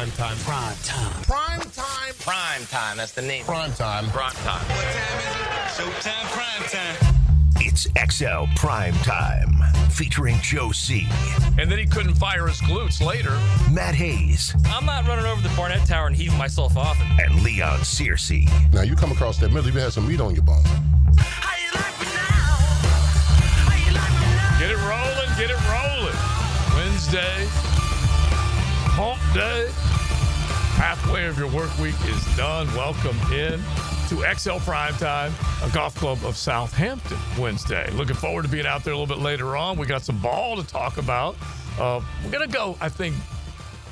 Primetime. Primetime. Primetime. Primetime, that's the name. Primetime. Primetime. What time is it? Showtime, primetime. It's XL Primetime, featuring Joe C. And then he couldn't fire his glutes later. Matt Hayes. I'm not running over the Barnett Tower and heaving myself off. And Leon Searcy. Now, you come across that middle, you had some meat on your bone. How you like me now? How you like me now? Get it rolling, get it rolling. Wednesday, hump day. Halfway of your work week is done. Welcome in to XL Primetime, a golf club of Southampton Wednesday. Looking forward to being out there a little bit later on. We got some ball to talk about. We're going to go, I think,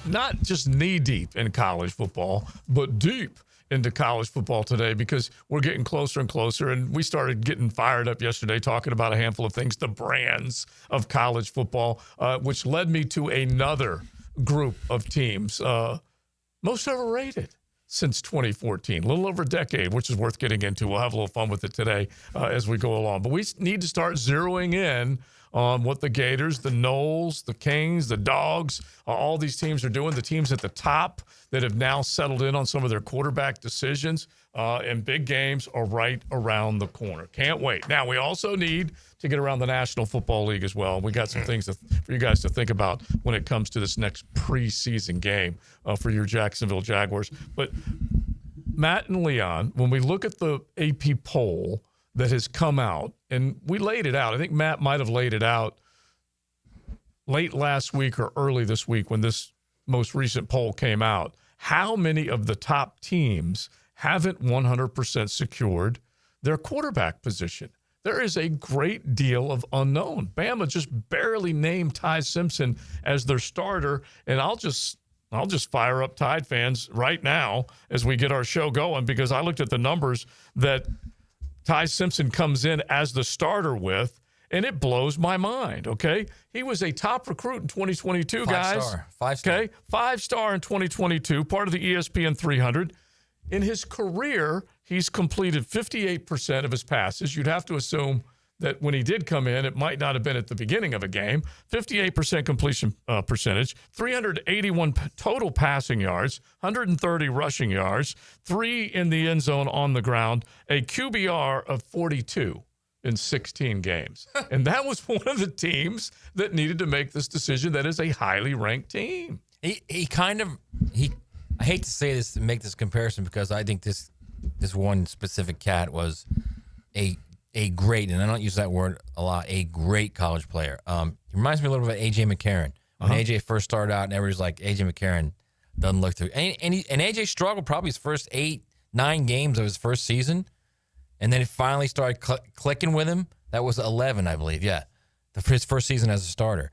not just knee-deep in college football, but deep into college football today because we're getting closer and closer. And we started getting fired up yesterday talking about a handful of things, the brands of college football, which led me to another group of teams, most overrated since 2014, a little over a decade, which is worth getting into. We'll have a little fun with it today as we go along. But we need to start zeroing in on what the Gators, the Noles, the Kings, the Dogs, all these teams are doing, the teams at the top that have now settled in on some of their quarterback decisions, and big games are right around the corner. Can't wait. Now, we also need to get around the National Football League as well. We got some things for you guys to think about when it comes to this next preseason game for your Jacksonville Jaguars. But Matt and Leon, when we look at the AP poll that has come out, and we laid it out. I think Matt might have laid it out late last week or early this week when this most recent poll came out. How many of the top teams haven't 100% secured their quarterback position? There is a great deal of unknown. Bama just barely named Ty Simpson as their starter, and I'll just fire up Tide fans right now as we get our show going because I looked at the numbers that Ty Simpson comes in as the starter with, and it blows my mind, okay? He was a top recruit in 2022, guys. Five-star. Okay, 5-star in 2022, part of the ESPN 300. In his career, he's completed 58% of his passes. You'd have to assume that when he did come in, it might not have been at the beginning of a game. 58% completion percentage, 381 total passing yards, 130 rushing yards, 3 in the end zone on the ground, a QBR of 42 in 16 games. And that was one of the teams that needed to make this decision that is a highly ranked team. I hate to say this and make this comparison because I think this one specific cat was a great, and I don't use that word a lot, a great college player. He reminds me a little bit of A.J. McCarron. When A.J. first started out and everybody's like, A.J. McCarron doesn't look through. And A.J. struggled probably his first 8-9 games of his first season, and then it finally started clicking with him. That was 11, I believe, yeah, his first season as a starter.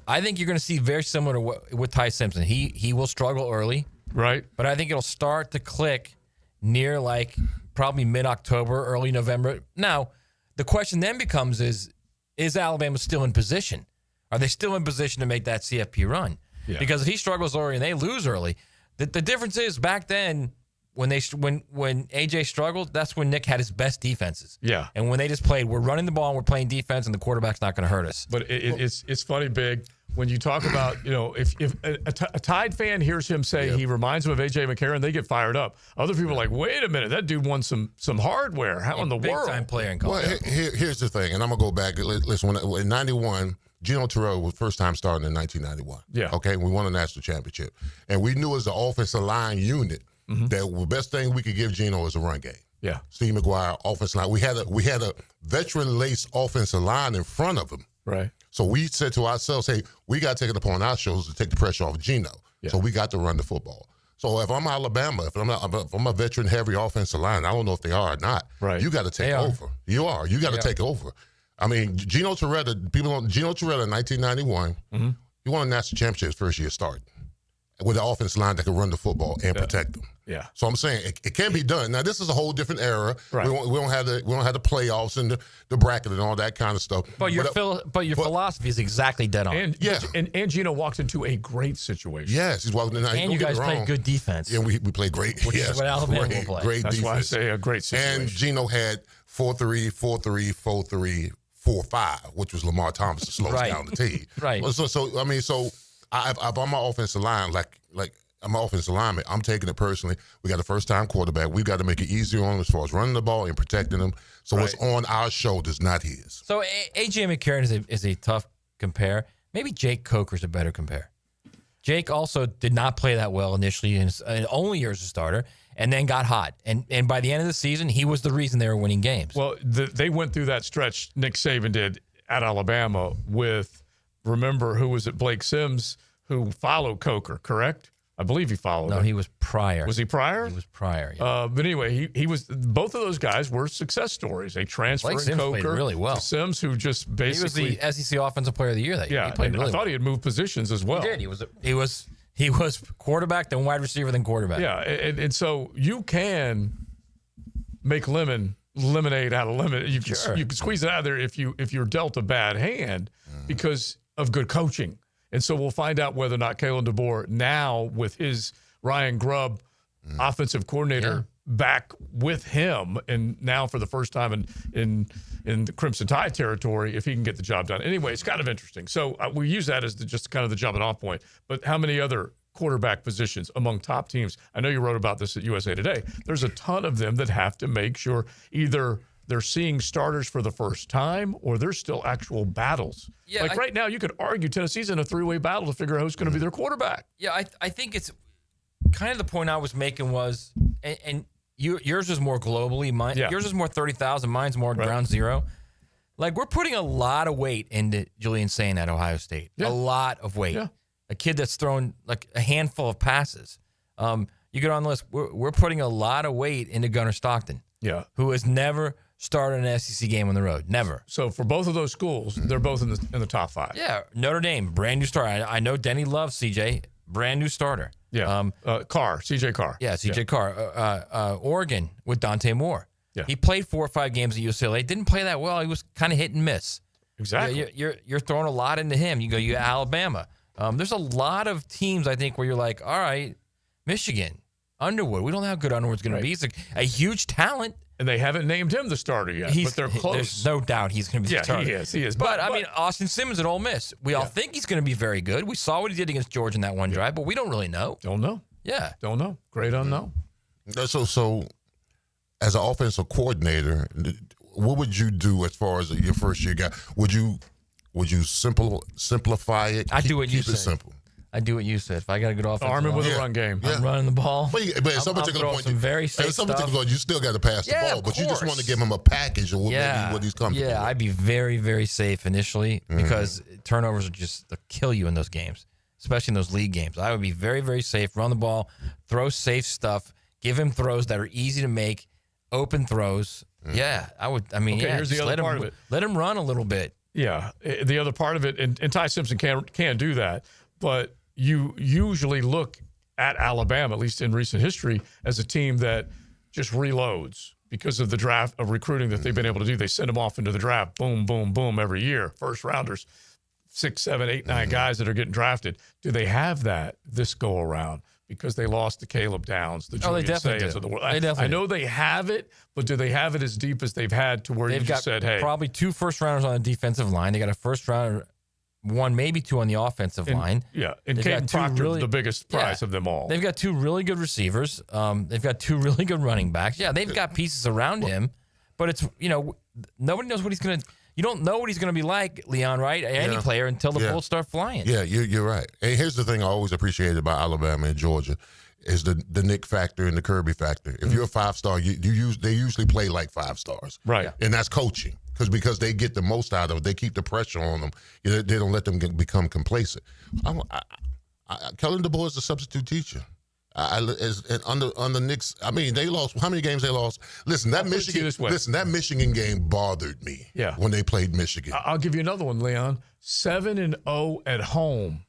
I think you're going to see very similar to with Ty Simpson. He will struggle early. Right. But I think it'll start to click near like probably mid-October, early November. Now, the question then becomes is Alabama still in position? Are they still in position to make that CFP run? Yeah. Because if he struggles early and they lose early, the difference is back then when AJ struggled, that's when Nick had his best defenses. Yeah. And when they just played, we're running the ball and we're playing defense and the quarterback's not going to hurt us. But it's funny, Big, when you talk about, if a Tide fan hears him say he reminds him of A.J. McCarron, they get fired up. Other people are like, wait a minute, that dude won some hardware. How in the world? Big-time player in college. Well, here's the thing, and I'm going to go back. Listen, in 91, Geno Terrell was first time starting in 1991. Yeah. Okay, we won a national championship. And we knew as the offensive line unit that the best thing we could give Geno is a run game. Yeah. Steve McGuire, offensive line. We had a veteran-laced offensive line in front of him. Right. So we said to ourselves, hey, we got to take it upon our shoulders to take the pressure off Geno. Yeah. So we got to run the football. So if I'm Alabama, if I'm a veteran-heavy offensive line, I don't know if they are or not. Right. You got to take over. You are. You got to take over. I mean, Geno Terrell in 1991, he won a national championship his first year starting with an offensive line that could run the football and protect them. Yeah. So I'm saying it can be done. Now this is a whole different era. Right. We don't have the playoffs and the bracket and all that kind of stuff. But your philosophy is exactly dead on. And Geno walked into a great situation. Yes, he's walking in. And you guys play good defense. Yeah, we play great. Which is what Alabama will play. Great That's defense. why I say a great situation. And Geno had 4-3, 4-3, 4-3, 4-5, which was Lamar Thomas to slow down the team. Right. So I'm an offensive line, like I'm an offensive lineman. I'm taking it personally. We got a first-time quarterback. We've got to make it easier on him as far as running the ball and protecting him. So what's on our shoulders, not his. So A.J. McCarron is a tough compare. Maybe Jake Coker's a better compare. Jake also did not play that well initially in his only year as a starter, and then got hot. And by the end of the season, he was the reason they were winning games. Well, they went through that stretch, Nick Saban did, at Alabama with, remember, who was it, Blake Sims, who followed Coker, correct? I believe he followed him. He was prior. Was he prior? He was prior, yeah. But anyway, he was. Both of those guys were success stories. They transferred Sims Coker played really well. to Sims, who just basically he was the SEC Offensive Player of the Year that year. yeah. He played And really I thought he had moved positions as well. He did. He was quarterback, then wide receiver, then quarterback. Yeah, and so you can make lemonade out of lemon. You can squeeze it out of there if you're dealt a bad hand because of good coaching. And so we'll find out whether or not Kalen DeBoer now with his Ryan Grubb offensive coordinator back with him, and now for the first time in the Crimson Tide territory, if he can get the job done. Anyway, it's kind of interesting. So we use that as just kind of the jumping off point. But how many other quarterback positions among top teams? I know you wrote about this at USA Today. There's a ton of them that have to make sure either they're seeing starters for the first time or there's still actual battles. Yeah, right now, you could argue Tennessee's in a three-way battle to figure out who's going to be their quarterback. Yeah, I think it's kind of the point I was making was, and yours is more globally. Yours is more 30,000. Mine's more ground zero. Like, we're putting a lot of weight into Julian Sain at Ohio State. Yeah. A lot of weight. Yeah. A kid that's thrown like a handful of passes. You get on the list. We're putting a lot of weight into Gunnar Stockton. Yeah. Who has never started an SEC game on the road. Never. So for both of those schools, they're both in the top five. Yeah. Notre Dame, brand new starter. I know Denny loves CJ. Brand new starter. Yeah. CJ Carr. Yeah, CJ Carr. Oregon with Dante Moore. Yeah. He played 4 or 5 games at UCLA. Didn't play that well. He was kind of hit and miss. Exactly. You're throwing a lot into him. You got Alabama. There's a lot of teams, I think, where you're like, all right, Michigan, Underwood. We don't know how good Underwood's going to be. He's a huge talent. And they haven't named him the starter yet, but they're close. There's no doubt he's going to be the starter. Yeah, he is. But I mean, Austin Simmons at Ole Miss. We all think he's going to be very good. We saw what he did against Georgia in that one drive, but we don't really know. Don't know. Yeah. Don't know. Great unknown. So as an offensive coordinator, what would you do as far as your first year guy? Would you simplify it? I do what you said. Keep it simple. I do what you said. If I got a good offensive arm him with a run game. I'm running the ball. But at some particular point, you still got to pass the ball. But you just want to give him a package of maybe what he's comfortable with. I'd be very, very safe initially because turnovers are just they'll kill you in those games, especially in those league games. I would be very, very safe. Run the ball, throw safe stuff, give him throws that are easy to make, open throws. Yeah, I would. I mean, here's the other part of it. Let him run a little bit. Yeah, the other part of it, and Ty Simpson can do that, but you usually look at Alabama, at least in recent history, as a team that just reloads because of the draft of recruiting that they've been able to do. They send them off into the draft, boom, boom, boom, every year. First rounders, 6, 7, 8, 9 guys that are getting drafted. Do they have that this go around? Because they lost to Caleb Downs, the Julian Sayers of the world. I know they have it, but do they have it as deep as they've had to where you just said, hey. Probably 2 first-rounders on the defensive line. They got a first-rounder, 1, maybe 2 on the offensive line. Yeah, and Caden Proctor, the biggest prize of them all. They've got 2 really good receivers. They've got 2 really good running backs. Yeah, they've got pieces around him, but it's, nobody knows what he's going to – you don't know what he's going to be like, Leon, right? Any player until the bullets start flying. Yeah, you're right. And here's the thing I always appreciated about Alabama and Georgia is the Nick factor and the Kirby factor. If you're a 5-star, they usually play like 5 stars. Right. And that's coaching. Because they get the most out of it. They keep the pressure on them. They don't let them become complacent. Kellen DeBoer is a substitute teacher. Under Nick's, I mean, they lost. How many games they lost? Listen, that Michigan game bothered me. Yeah. When they played Michigan. I'll give you another one, Leon. 7-0 at home,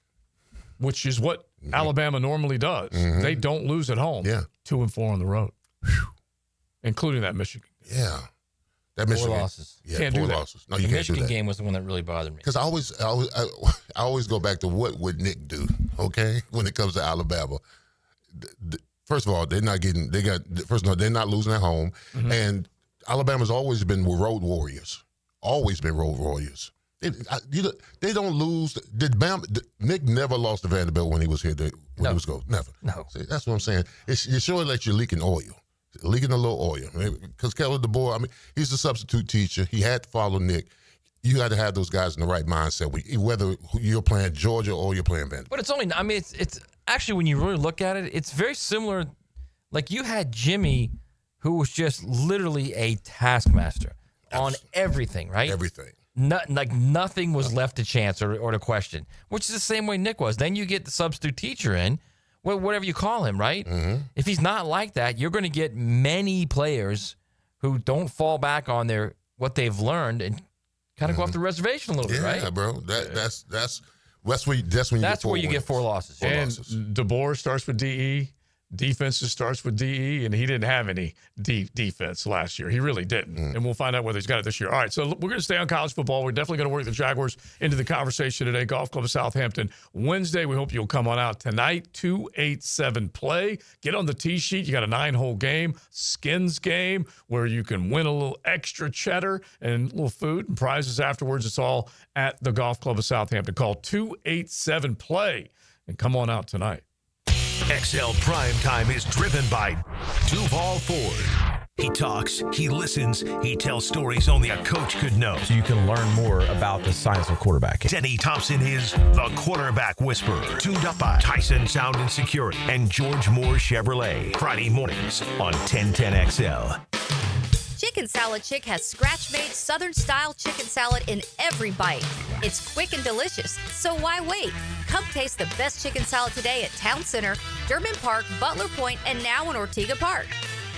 which is what Alabama normally does. They don't lose at home. Yeah. 2-4 on the road, including that Michigan. Yeah. That 4 losses. Yeah, can't 4 do that. losses. No, you the can't do that. Michigan game was the one that really bothered me. Because I always go back to what would Nick do, okay, when it comes to Alabama. First of all, they're not losing at home. And Alabama's always been road warriors. Always been road warriors. They don't lose. Nick never lost to Vanderbilt when he was here. He was going never. No. See, that's what I'm saying. You're showing like you're leaking oil, leaking a little oil. Because Kelly DeBoer, I mean, he's a substitute teacher. He had to follow Nick. You got to have those guys in the right mindset, whether you're playing Georgia or you're playing Vanderbilt. But it's only, I mean, it's actually, when you really look at it, it's very similar. Like, you had Jimmy, who was just literally a taskmaster on everything, right? Everything. Nothing was left to chance or to question, which is the same way Nick was. Then you get the substitute teacher in, whatever you call him, right? Mm-hmm. If he's not like that, you're going to get many players who don't fall back on what they've learned and kind of go off the reservation a little bit, right? Yeah, bro. That's where you get 4 losses. And DeBoer starts with DE. Defense just starts with DE, and he didn't have any defense last year. He really didn't. And we'll find out whether he's got it this year. All right, so we're going to stay on college football. We're definitely going to work the Jaguars into the conversation today. Golf Club of Southampton, Wednesday. We hope you'll come on out tonight. 2-8-7 play. Get on the tee sheet. You got a 9-hole game, skins game, where you can win a little extra cheddar and a little food and prizes afterwards. It's all at the Golf Club of Southampton. Call 2-8-7 play and come on out tonight. XL Primetime is driven by Duval Ford. He talks, he listens, he tells stories only a coach could know. So you can learn more about the science of quarterbacking. Denny Thompson is the quarterback whisperer. Tuned up by Tyson Sound and Security and George Moore Chevrolet. Friday mornings on 1010XL. Chicken Salad Chick has scratch-made Southern-style chicken salad in every bite. It's quick and delicious, so why wait? Come taste the best chicken salad today at Town Center, Durban Park, Butler Point, and now in Ortega Park.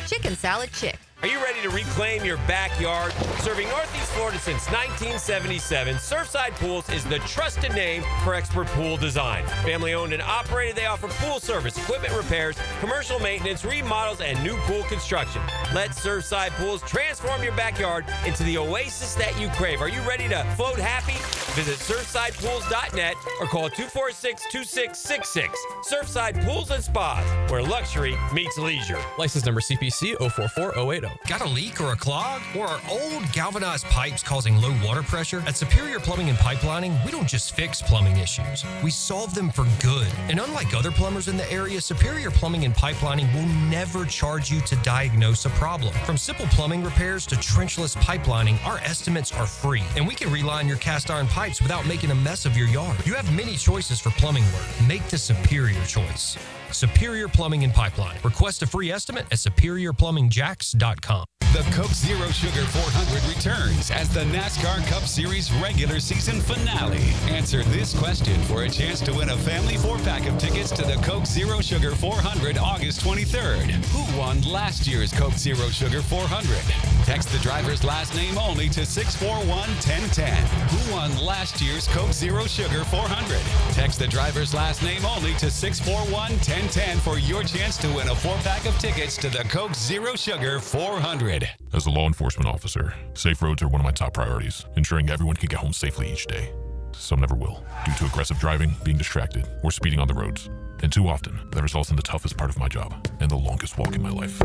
Chicken Salad Chick. Are you ready to reclaim your backyard? Serving Northeast Florida since 1977, Surfside Pools is the trusted name for expert pool design. Family owned and operated, they offer pool service, equipment repairs, commercial maintenance, remodels, and new pool construction. Let Surfside Pools transform your backyard into the oasis that you crave. Are you ready to float happy? Visit surfsidepools.net or call 246-2666. Surfside Pools and Spas, where luxury meets leisure. License number CPC 044080. Got a leak or a clog? Or are old galvanized pipes causing low water pressure? At Superior Plumbing and Pipelining, we don't just fix plumbing issues. We solve them for good. And unlike other plumbers in the area, Superior Plumbing and Pipelining will never charge you to diagnose a problem. From simple plumbing repairs to trenchless pipelining, our estimates are free. And we can reline your cast iron pipes without making a mess of your yard. You have many choices for plumbing work. Make the superior choice. Superior Plumbing and Pipeline. Request a free estimate at superiorplumbingjacks.com. The Coke Zero Sugar 400 returns as the NASCAR Cup Series regular season finale. Answer this question for a chance to win a family 4-pack of tickets to the Coke Zero Sugar 400 August 23rd. Who won last year's Coke Zero Sugar 400? Text the driver's last name only to 641-1010. Who won last year's Coke Zero Sugar 400? Text the driver's last name only to 641-1010 for your chance to win a 4-pack of tickets to the Coke Zero Sugar 400. As a law enforcement officer, safe roads are one of my top priorities, ensuring everyone can get home safely each day. Some never will, due to aggressive driving, being distracted, or speeding on the roads. And too often, that results in the toughest part of my job, and the longest walk in my life.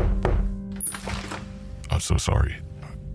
I'm so sorry.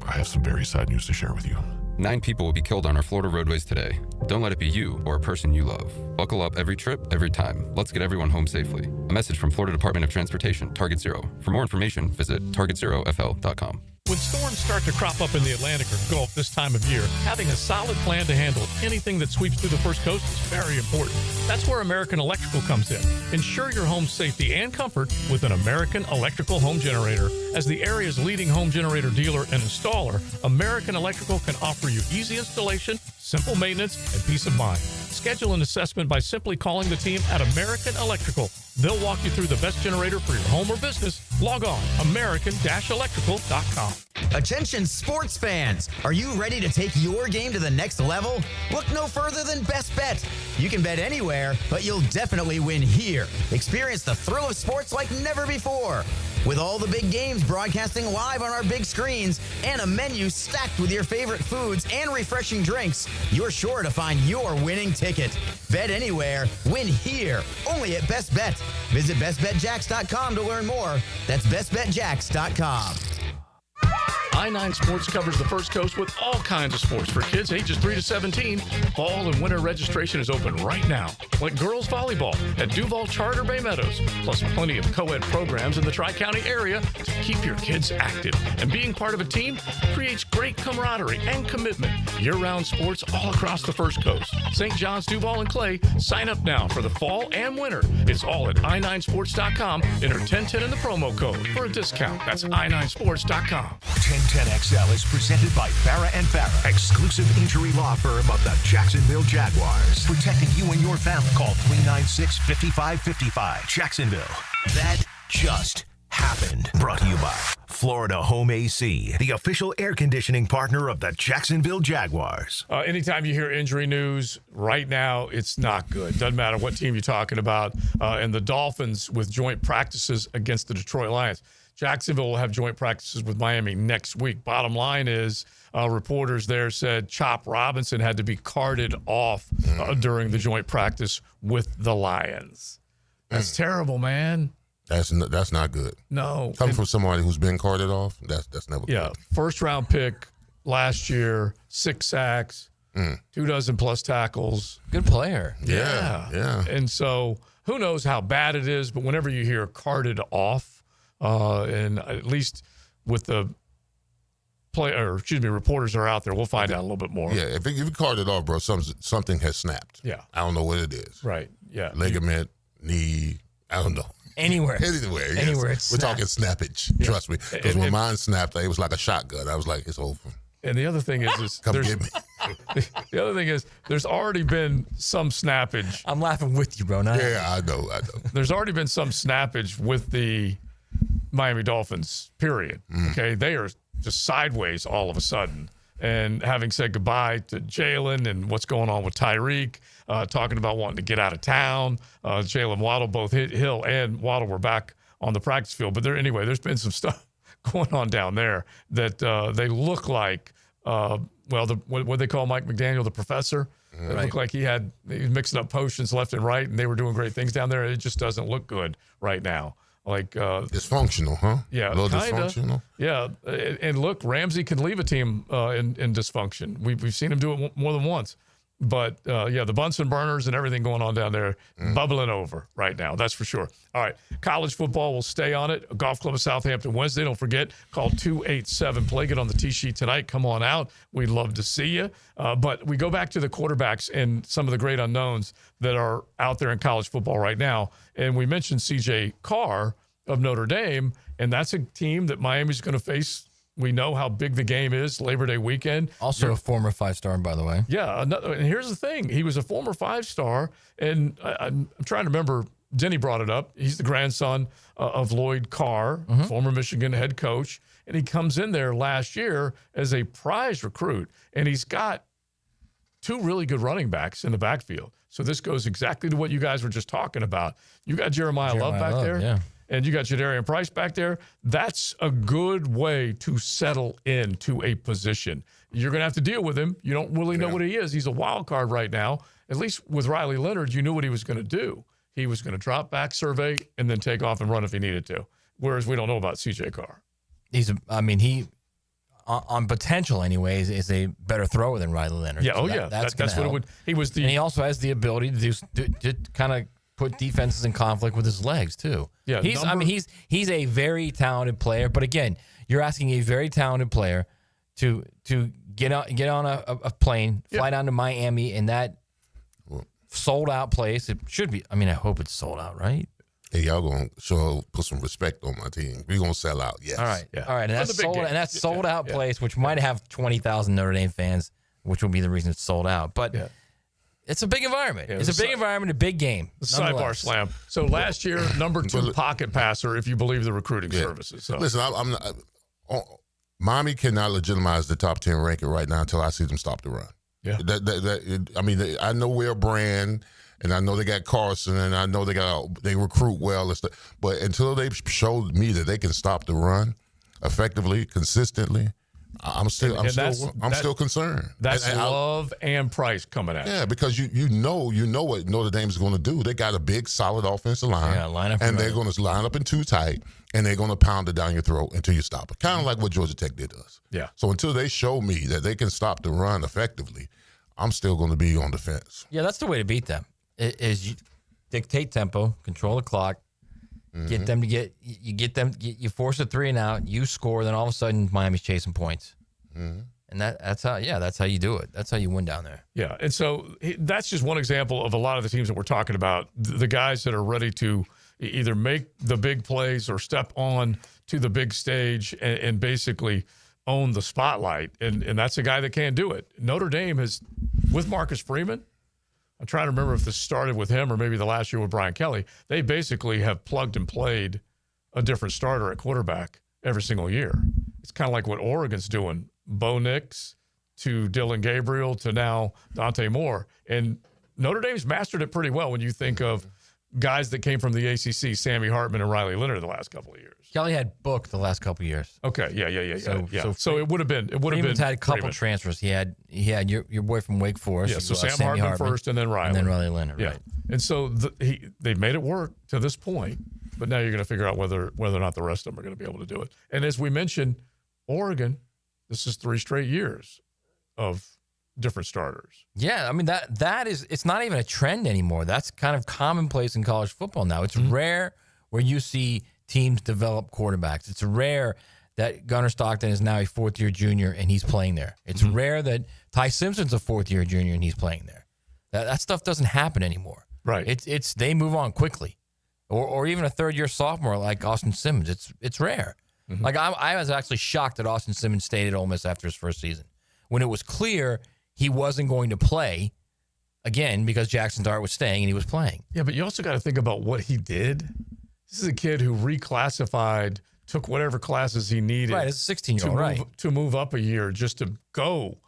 I have some very sad news to share with you. 9 people will be killed on our Florida roadways today. Don't let it be you or a person you love. Buckle up every trip, every time. Let's get everyone home safely. A message from Florida Department of Transportation, Target Zero. For more information, visit targetzerofl.com. When storms start to crop up in the Atlantic or Gulf this time of year, having a solid plan to handle anything that sweeps through the First Coast is very important. That's where American Electrical comes in. Ensure your home's safety and comfort with an American Electrical home generator. As the area's leading home generator dealer and installer, American Electrical can offer you easy installation, simple maintenance, and peace of mind. Schedule an assessment by simply calling the team at American Electrical. They'll walk you through the best generator for your home or business. Log on, american-electrical.com. Attention sports fans! Are you ready to take your game to the next level? Look no further than Best Bet. You can bet anywhere, but you'll definitely win here. Experience the thrill of sports like never before. With all the big games broadcasting live on our big screens and a menu stacked with your favorite foods and refreshing drinks, you're sure to find your winning ticket. Bet anywhere, win here, only at Best Bet. Visit bestbetjacks.com to learn more. That's bestbetjacks.com. I-9 Sports covers the First Coast with all kinds of sports for kids ages 3 to 17. Fall and winter registration is open right now, like girls volleyball at Duval Charter Bay Meadows, plus plenty of co-ed programs in the Tri-County area to keep your kids active. And being part of a team creates great camaraderie and commitment. Year-round sports all across the First Coast. St. John's, Duval, and Clay, sign up now for the fall and winter. It's all at i9sports.com. Enter 1010 in the promo code for a discount. That's i9sports.com. 1010XL is presented by Farah and Farah, exclusive injury law firm of the Jacksonville Jaguars. Protecting you and your family. Call 396-5555. Jacksonville. That just happened. Brought to you by Florida Home AC, the official air conditioning partner of the Jacksonville Jaguars. Anytime you hear injury news right now, it's not good. Doesn't matter what team you're talking about. And the Dolphins with joint practices against the Detroit Lions. Jacksonville will have joint practices with Miami next week. Bottom line is, reporters there said Chop Robinson had to be carted off during the joint practice with the Lions. That's terrible, man. That's not good. No. Coming from somebody who's been carted off, that's never good. Yeah, first-round pick last year, 6 sacks, 24 plus tackles. Good player. Yeah. And so who knows how bad it is, but whenever you hear carted off, and at least with the reporters are out there, we'll find out a little bit more. Yeah, if you carted off, bro, something has snapped. Yeah. I don't know what it is. Right, yeah. Ligament, knee, I don't know. Anywhere. Yes. Anywhere. We're talking snappage. Yeah. Trust me. Because when mine snapped, it was like a shotgun. I was like, it's over. And the other thing is come get me. The other thing is, there's already been some snappage. I'm laughing with you, bro. I know. There's already been some snappage with the Miami Dolphins, period. Okay, they are just sideways all of a sudden. And having said goodbye to Jalen and what's going on with Tyreek, talking about wanting to get out of town. Jalen Waddle, both Hill and Waddle were back on the practice field. But there's been some stuff going on down there that they look like, what they call Mike McDaniel, the professor. It looked like he was mixing up potions left and right, and they were doing great things down there. It just doesn't look good right now. Like dysfunctional, huh? Yeah, a little kinda. Dysfunctional. Yeah, and look, Ramsey can leave a team in dysfunction. We've seen him do it more than once. But the Bunsen burners and everything going on down there, bubbling over right now. That's for sure. All right, college football will stay on it. Golf Club of Southampton Wednesday. Don't forget, call 287-PLAY. Get on the tee sheet tonight. Come on out. We'd love to see you. But we go back to the quarterbacks and some of the great unknowns that are out there in college football right now. And we mentioned C.J. Carr of Notre Dame, and that's a team that Miami's going to face. We know how big the game is, Labor Day weekend. Also a former 5-star, by the way. Yeah, and here's the thing. He was a former 5-star, and I'm trying to remember, Denny brought it up. He's the grandson of Lloyd Carr, former Michigan head coach, and he comes in there last year as a prize recruit, and he's got 2 really good running backs in the backfield. So this goes exactly to what you guys were just talking about. You got Jeremiah Love back there. Yeah. And you got Jadarian Price back there. That's a good way to settle into a position. You're going to have to deal with him. You don't really know what he is. He's a wild card right now. At least with Riley Leonard, you knew what he was going to do. He was going to drop back, survey, and then take off and run if he needed to. Whereas we don't know about C.J. Carr. He, on potential anyways, is a better thrower than Riley Leonard. Yeah, So that's what it would. He was the. And he also has the ability to kind of put defenses in conflict with his legs too. Yeah, he's a very talented player, but again, you're asking a very talented player to get on a plane, fly down to Miami in that sold out place. It should be. I mean, I hope it's sold out, right? Hey, y'all gonna put some respect on my team. We're gonna sell out. Yes. All right. Yeah. All right. And that's sold out place, which might have 20,000 Notre Dame fans, which will be the reason it's sold out. But it's a big environment. It's a big environment, a big game. Sidebar slam. So last year, number 2 pocket passer, if you believe the recruiting services. So. Listen, I'm not. Miami cannot legitimize the top 10 ranking right now until I see them stop the run. Yeah. I know we're a brand, and I know they got Carson, and I know they recruit well and stuff. But until they showed me that they can stop the run effectively, consistently, I'm still concerned. That's Love and Price coming at. Yeah, because you know what Notre Dame is going to do. They got a big, solid offensive line. Yeah, line up and they're going to line up in too tight, and they're going to pound it down your throat until you stop it. Kind of like what Georgia Tech did to us. Yeah. So until they show me that they can stop the run effectively, I'm still going to be on the fence. Yeah, that's the way to beat them. Is you dictate tempo, control the clock, get them to you force a 3 and out, you score, then all of a sudden Miami's chasing points. And that's how you do it. That's how you win down there. Yeah, and so that's just one example of a lot of the teams that we're talking about, the guys that are ready to either make the big plays or step on to the big stage and basically own the spotlight. And that's a guy that can't do it. Notre Dame has, with Marcus Freeman, I'm trying to remember if this started with him or maybe the last year with Brian Kelly, they basically have plugged and played a different starter at quarterback every single year. It's kind of like what Oregon's doing. Bo Nix to Dylan Gabriel to now Dante Moore. And Notre Dame's mastered it pretty well when you think of guys that came from the ACC, Sammy Hartman and Riley Leonard the last couple of years. Kelly had Book the last couple of years. Okay, yeah. So it would have been. Freeman's had a couple transfers. He had your boy from Wake Forest. Yeah, so Sam Hartman first, and then Riley. And then Riley Leonard, yeah. Right. And so they've made it work to this point, but now you're going to figure out whether or not the rest of them are going to be able to do it. And as we mentioned, Oregon, this is 3 straight years of different starters. Yeah, I mean that is, it's not even a trend anymore. That's kind of commonplace in college football now. It's rare where you see teams develop quarterbacks. It's rare that Gunnar Stockton is now a 4th-year junior and he's playing there. It's rare that Ty Simpson's a 4th-year junior and he's playing there. That stuff doesn't happen anymore. Right. It's they move on quickly. Or even a 3rd-year sophomore like Austin Simmons. It's rare. Like I was actually shocked that Austin Simmons stayed at Ole Miss after his first season when it was clear he wasn't going to play again because Jackson Dart was staying and he was playing. Yeah, but you also got to think about what he did. This is a kid who reclassified, took whatever classes he needed. Right, as a 16-year-old, to move up a year just to go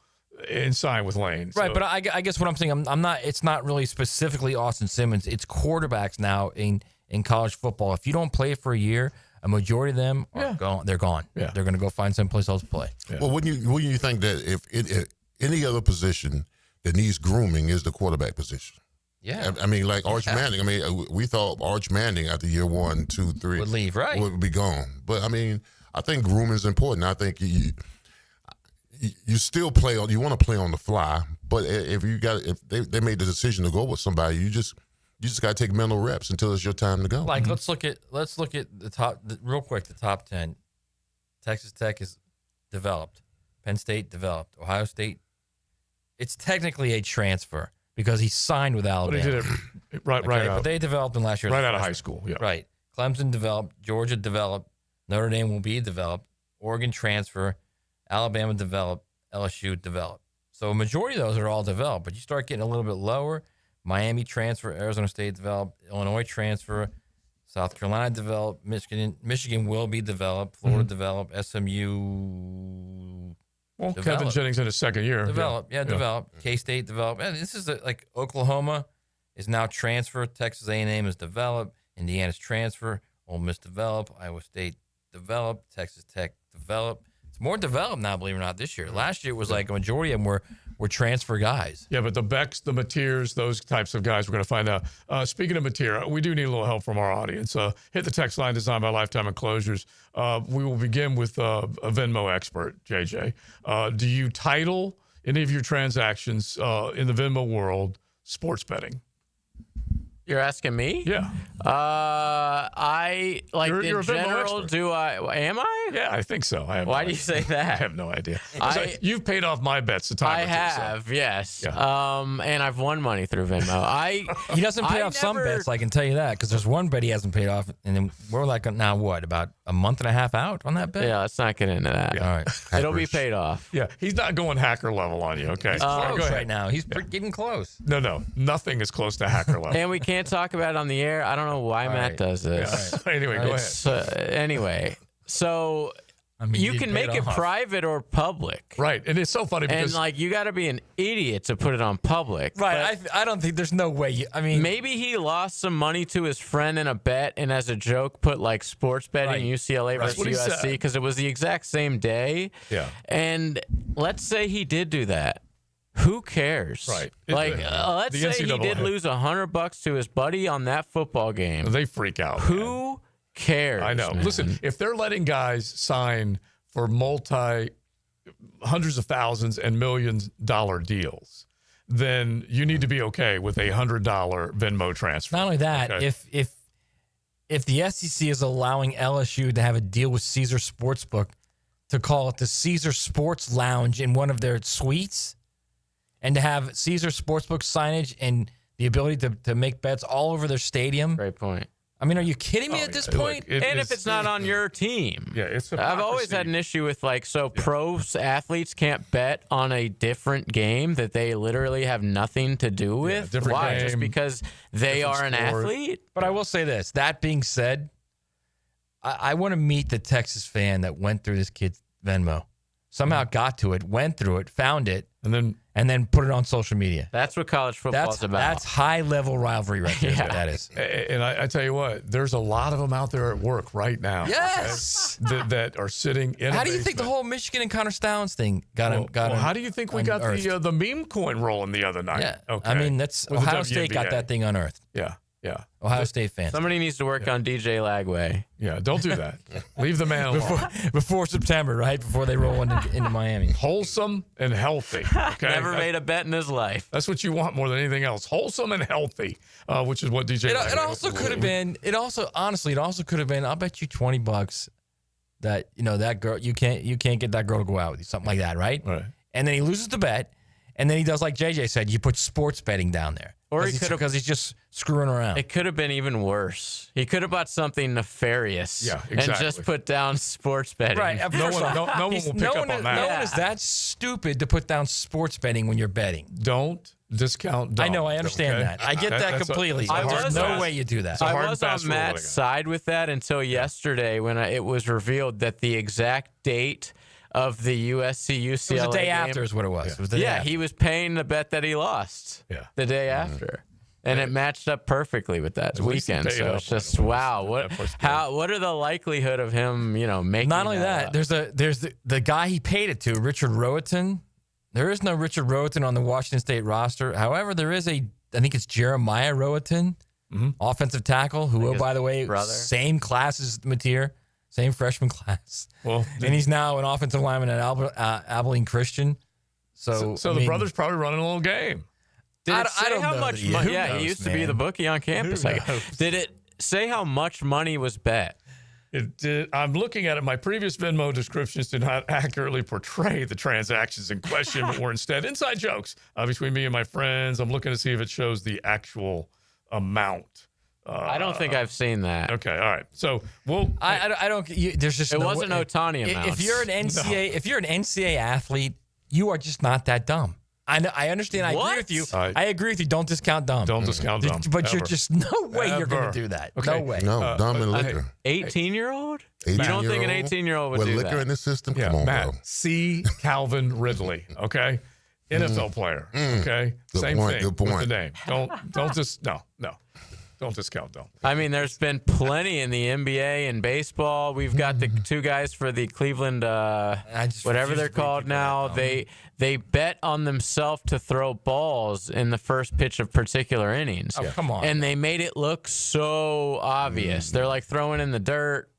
and sign with Lane. Right, so. but I guess what I'm saying, I'm not. It's not really specifically Austin Simmons. It's quarterbacks now in college football. If you don't play for a year, a majority of them are gone. They're gone. Yeah. They're going to go find someplace else to play. Yeah. Well, wouldn't you think that if any other position that needs grooming is the quarterback position? Yeah. I mean, like Arch Manning. I mean, we thought Arch Manning after year 1, 2, 3 would leave, right? Would be gone. But I mean, I think grooming is important. I think you still play on. You want to play on the fly, but if they made the decision to go with somebody, you just got to take mental reps until it's your time to go. Like let's look at the top real quick. The top 10. Texas Tech is developed. Penn State developed. Ohio State. It's technically a transfer because he signed with Alabama. But he did it right out. But they developed in last year. Right out of high school. Yeah. Right. Clemson developed. Georgia developed. Notre Dame will be developed. Oregon transfer. Alabama developed. LSU developed. So a majority of those are all developed. But you start getting a little bit lower. Miami transfer, Arizona State developed, Illinois transfer, South Carolina developed, Michigan will be developed, Florida developed, SMU. Well, developed. Kevin Jennings in his 2nd year. Developed, developed. K-State developed. And this is like Oklahoma is now transferred. Texas A&M is developed. Indiana's transfer. Ole Miss developed. Iowa State developed. Texas Tech developed. It's more developed now, believe it or not, this year. Last year it was like a majority of them were transfer guys. Yeah, but the Becks, the Mateers, those types of guys, we're going to find out. Speaking of Mateer, we do need a little help from our audience. Hit the text line designed by Lifetime Enclosures. We will begin with a Venmo expert, JJ. Do you title any of your transactions in the Venmo world sports betting? You're asking me? Yeah. I like you're in general. Do I? Am I? Yeah, I think so. Why do you say that? I have no idea. You've paid off my bets a time. I have, so. Yes. Yeah. And I've won money through Venmo. He doesn't pay off some bets. I can tell you that because there's one bet he hasn't paid off, and then we're like now what about a month and a half out on that bet? Yeah, let's not get into that. Yeah. All right, it'll be paid off. Yeah, he's not going hacker level on you. Okay, he's close right now. He's getting close. No, nothing is close to hacker level. And we can't talk about it on the air. I don't know why Matt does this. Yeah. Anyway, go ahead. Anyway, so I mean, you can make it private or public. Right. And it's so funny because and you got to be an idiot to put it on public. Right. I don't think there's no way. Maybe he lost some money to his friend in a bet, and as a joke, put sports betting UCLA versus USC because it was the exact same day. Yeah. And let's say he did do that. Who cares? Right. Let's say he did lose $100 to his buddy on that football game. They freak out. Who cares? I know. Man. Listen, if they're letting guys sign for hundreds of thousands and $millions deals, then you need to be okay with a $100 Venmo transfer. Not only that, okay? if the SEC is allowing LSU to have a deal with Caesar Sportsbook to call it the Caesar Sports Lounge in one of their suites, and to have Caesar Sportsbook signage and the ability to make bets all over their stadium. Great point. I mean, are you kidding me at this point? If it's not on your team. Yeah, it's I've always had an issue with pro athletes can't bet on a different game that they literally have nothing to do with. Why? Game, just because they are an athlete? But I will say this. That being said, I want to meet the Texas fan that went through this kid's Venmo. Somehow got to it, went through it, found it, and then put it on social media. That's what college football is about. That's high-level rivalry right there. Is what that is. And I tell you what, there's a lot of them out there at work right now. Yes. Okay, that are sitting in How a do you think the whole Michigan and Connor Stallings thing got how do you think we got the meme coin rolling the other night? Yeah. Okay. I mean, that's Ohio State got that thing unearthed. Yeah. Yeah. Ohio State fans. Somebody needs to work on DJ Lagway. Yeah, don't do that. Leave the man alone. Before September, right? Before they roll into Miami. Wholesome and healthy. Okay? Never made a bet in his life. That's what you want more than anything else. Wholesome and healthy, which is what DJ It also could have been, honestly, it also could have been, I'll bet you $20 that, that girl, you can't get that girl to go out with you, something like that, right? Right. And then he loses the bet, and then he does like JJ said, you put sports betting down there. Or he could have, because he's just screwing around. It could have been even worse. He could have bought something nefarious, and just put down sports betting. Right. No one will pick up on that. No one is that stupid to put down sports betting when you're betting. Don't discount dumb. I know. I understand that. I get that completely. There's no way you do that. I was on Matt's side with that until yesterday when it was revealed that the exact date of the USC UCLA It was the day game. after is what it was. Yeah, it was the day after. He was paying the bet that he lost the day after. And it matched up perfectly with that weekend. So it's just wow. What are the likelihood of him, making Not only that, up? there's the guy he paid it to, Richard Rohatyn. There is no Richard Rohatyn on the Washington State roster. However, there is I think it's Jeremiah Rohatyn, offensive tackle, who, by the way, same class as Mateer. Same freshman class. Well, and he's now an offensive lineman at Abilene Christian. So the brother's probably running a little game. Did it say how much money? Yeah, he used to be the bookie on campus. Did it say how much money was bet? It did. I'm looking at it. My previous Venmo descriptions did not accurately portray the transactions in question, but were instead inside jokes between me and my friends. I'm looking to see if it shows the actual amount. I don't think I've seen that. Okay, all right. So I don't. There's just it wasn't Ohtani amounts. If you're an NCAA athlete, you are just not that dumb. I understand. I agree with you. I agree with you. Don't discount dumb. Don't discount dumb. But you're just no way you're going to do that. Okay. No way. No, dumb and liquor. 18-year-old? You don't think an 18-year-old would do that? With liquor in the system? Yeah, Come on, Matt, bro. C. Calvin Ridley. Okay, NFL player. Okay, same thing. Good point. With the name. Don't just no. Don't discount them. I mean, there's been plenty in the NBA and baseball. We've got the two guys for the Cleveland, whatever they're called now. They bet on themselves to throw balls in the first pitch of particular innings. Oh, come on. And they made it look so obvious. They're like throwing in the dirt,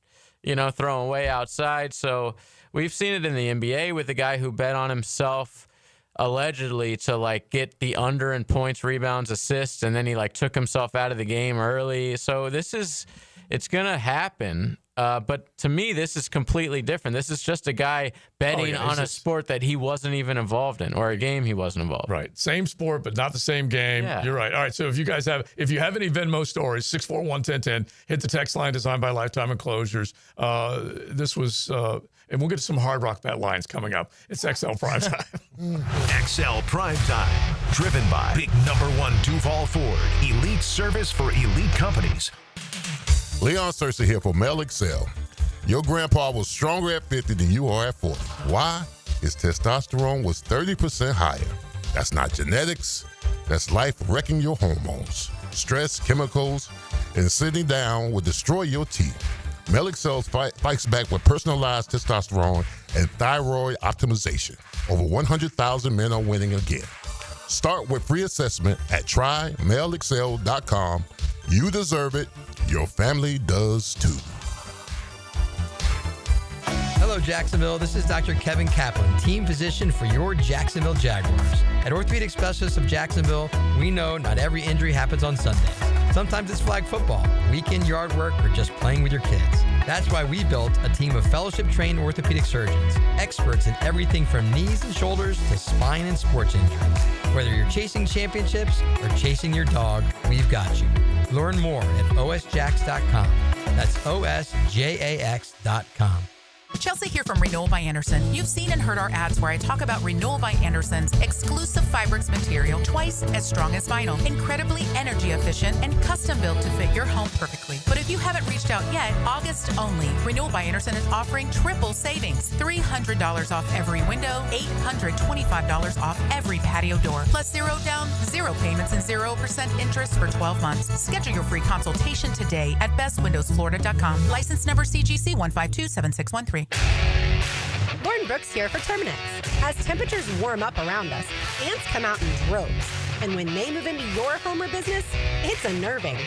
throwing way outside. So we've seen it in the NBA with the guy who bet on himself allegedly to get the under in points, rebounds, assists, and then he took himself out of the game early. So it's gonna happen. But to me, this is completely different. This is just a guy betting on a sport that he wasn't even involved in, or a game he wasn't involved in. Right. Same sport, but not the same game. Yeah. You're right. All right. So if you have any Venmo stories, 641-1010, hit the text line designed by Lifetime Enclosures. This was, and we'll get to some Hard Rock Bet lines coming up. It's XL Primetime. XL Primetime, driven by Big #1 Duval Ford, elite service for elite companies. Leon Searcy here for Mail Excel. Your grandpa was stronger at 50 than you are at 40. Why? His testosterone was 30% higher. That's not genetics. That's life wrecking your hormones. Stress, chemicals, and sitting down will destroy your teeth. Melic Cells fights back with personalized testosterone and thyroid optimization. Over 100,000 men are winning again. Start with free assessment at trymelicell.com. You deserve it. Your family does too. Hello, Jacksonville. This is Dr. Kevin Kaplan, team physician for your Jacksonville Jaguars. At Orthopedic Specialists of Jacksonville, we know not every injury happens on Sundays. Sometimes it's flag football, weekend yard work, or just playing with your kids. That's why we built a team of fellowship-trained orthopedic surgeons, experts in everything from knees and shoulders to spine and sports injuries. Whether you're chasing championships or chasing your dog, we've got you. Learn more at osjax.com. That's osjax.com. Chelsea here from Renewal by Anderson. You've seen and heard our ads where I talk about Renewal by Anderson's exclusive Fiberx material, twice as strong as vinyl, incredibly energy efficient, and custom built to fit your home perfectly. But if you haven't reached out yet, August only, Renewal by Anderson is offering triple savings. $300 off every window, $825 off every patio door, plus 0 down, 0 payments, and 0% interest for 12 months. Schedule your free consultation today at bestwindowsflorida.com. License number CGC 1527613. Lauren Brooks here for Terminix. As temperatures warm up around us, ants come out in droves. And when they move into your home or business, it's unnerving.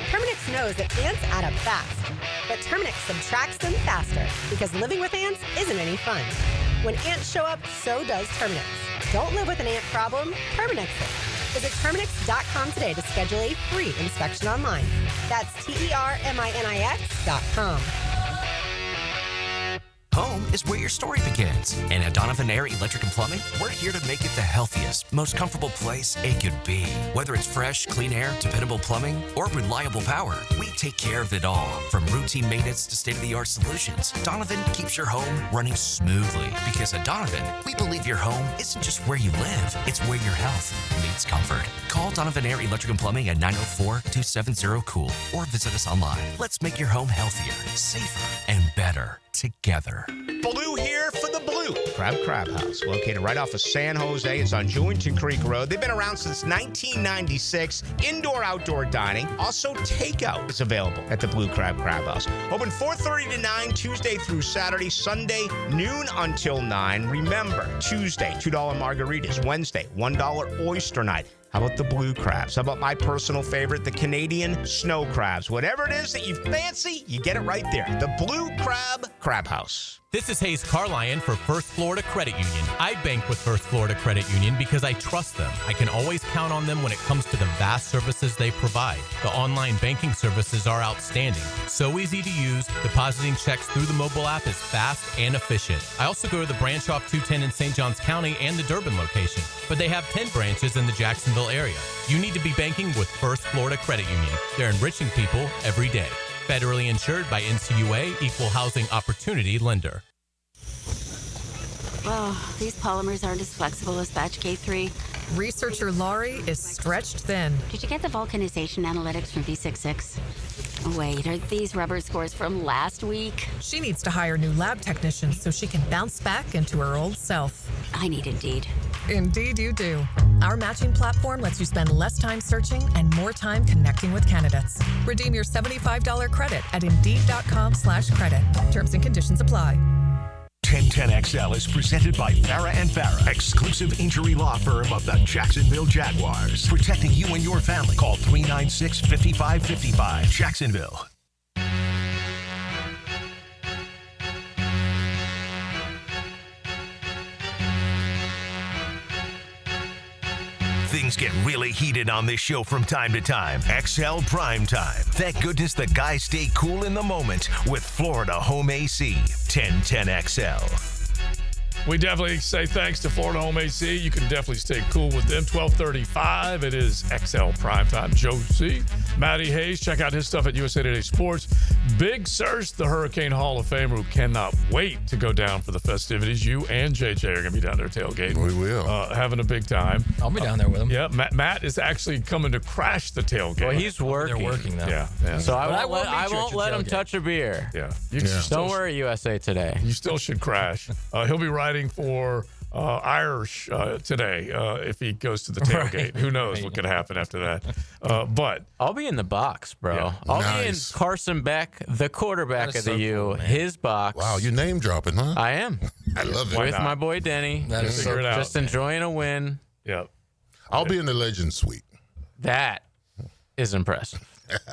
Terminix knows that ants add up fast. But Terminix subtracts them faster because living with ants isn't any fun. When ants show up, so does Terminix. Don't live with an ant problem, Terminix it. Visit Terminix.com today to schedule a free inspection online. That's TERMINIX.com. Home is where your story begins. And at Donovan Air Electric and Plumbing, we're here to make it the healthiest, most comfortable place it could be. Whether it's fresh, clean air, dependable plumbing, or reliable power, we take care of it all. From routine maintenance to state-of-the-art solutions, Donovan keeps your home running smoothly. Because at Donovan, we believe your home isn't just where you live, it's where your health meets comfort. Call Donovan Air Electric and Plumbing at 904-270-COOL or visit us online. Let's make your home healthier, safer, and better together. Blue here for the Blue Crab House, located right off of San Jose. It's on Jewington Creek Road. They've been around since 1996. Indoor-outdoor dining. Also, takeout is available at the Blue Crab House. Open 4:30 to 9, Tuesday through Saturday. Sunday, noon until 9. Remember, Tuesday, $2 margaritas. Wednesday, $1 oyster night. How about the blue crabs? How about my personal favorite, the Canadian snow crabs? Whatever it is that you fancy, you get it right there. The Blue Crab House. This is Hayes Carlion for First Florida Credit Union. I bank with First Florida Credit Union because I trust them. I can always count on them when it comes to the vast services they provide. The online banking services are outstanding. So easy to use, depositing checks through the mobile app is fast and efficient. I also go to the branch off 210 in St. Johns County and the Durbin location, but they have 10 branches in the Jacksonville area. You need to be banking with First Florida Credit Union. They're enriching people every day. Federally insured by NCUA, Equal Housing Opportunity Lender. Oh, these polymers aren't as flexible as batch K3. Researcher Laurie is stretched thin. Did you get the vulcanization analytics from V66? Wait, are these rubber scores from last week? She needs to hire new lab technicians so she can bounce back into her old self. I need Indeed. Indeed you do. Our matching platform lets you spend less time searching and more time connecting with candidates. Redeem your $75 credit at Indeed.com/credit. Terms and conditions apply. 1010XL is presented by Farah & Farah, exclusive injury law firm of the Jacksonville Jaguars. Protecting you and your family. Call 396-5555. Jacksonville. Things get really heated on this show from time to time. XL Primetime. Thank goodness the guys stay cool in the moment with Florida Home AC. 1010XL. We definitely say thanks to Florida Home AC. You can definitely stay cool with them. 12:35. It is XL Primetime. Josie, Matty Hayes. Check out his stuff at USA Today Sports. Big Surge, the Hurricane Hall of Famer, who cannot wait to go down for the festivities. You and JJ are going to be down there tailgating. We will. Having a big time. I'll be down there with him. Yeah, Matt is actually coming to crash the tailgate. Well, he's working. They're working now. Yeah. So But I won't let him tailgate. touch a beer. Yeah. Don't worry, USA Today. You still should crash. He'll be riding for Irish today if he goes to the tailgate. Right. Who knows what could happen after that. But I'll be in the box, bro. Yeah. I'll be in Nice. Carson Beck, the quarterback That is of the so U, cool, man. his box. Wow, you name dropping, huh? I am. I love it. Why With not? my boy Denny. That is Figure it out. Just enjoying a win. yeah. I'll be in the Legend Suite. That is impressive.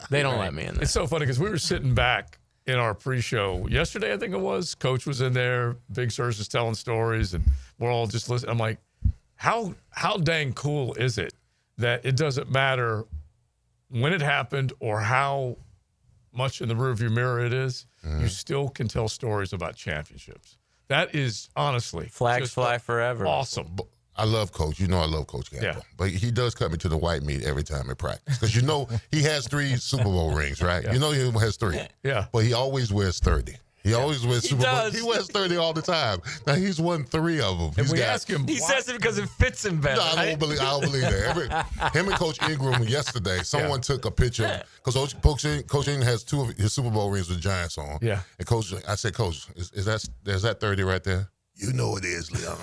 They don't let me in there. It's so funny because we were sitting back in our pre-show yesterday, I think it was. Coach was in there. Big Surge was telling stories, and we're all just listening. I'm like, how dang cool is it that it doesn't matter when it happened or how much in the rearview mirror it is, you still can tell stories about championships. That is honestly Flags just fly forever. awesome. I love Coach. You know I love Coach Campbell. Yeah. But he does cut me to the white meat every time at practice. Because you know he has 3 Super Bowl rings, right? Yeah. You know he has 3. Yeah. But he always wears 30. He always wears Super Bowl. does. He wears 30 all the time. Now he's won 3 of them. And we ask him, He why- says it because it fits him better. No, I don't believe that. Him and Coach Ingram yesterday, someone took a picture because Coach Ingram has 2 of his Super Bowl rings with Giants on. Yeah. And I said, Coach, is that 30 right there? You know it is, Leon.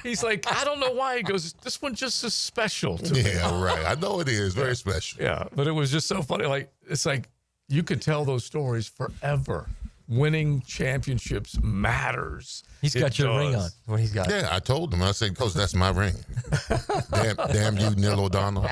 he's like, I don't know why. He goes, this one just is special to me. Yeah, right. I know it is. Very special. Yeah, but it was just so funny. Like, it's like you could tell those stories forever. Winning championships matters. He's got your ring on. What he's got. Yeah, I told him. I said, Coach, that's my ring. damn you, Neil O'Donnell.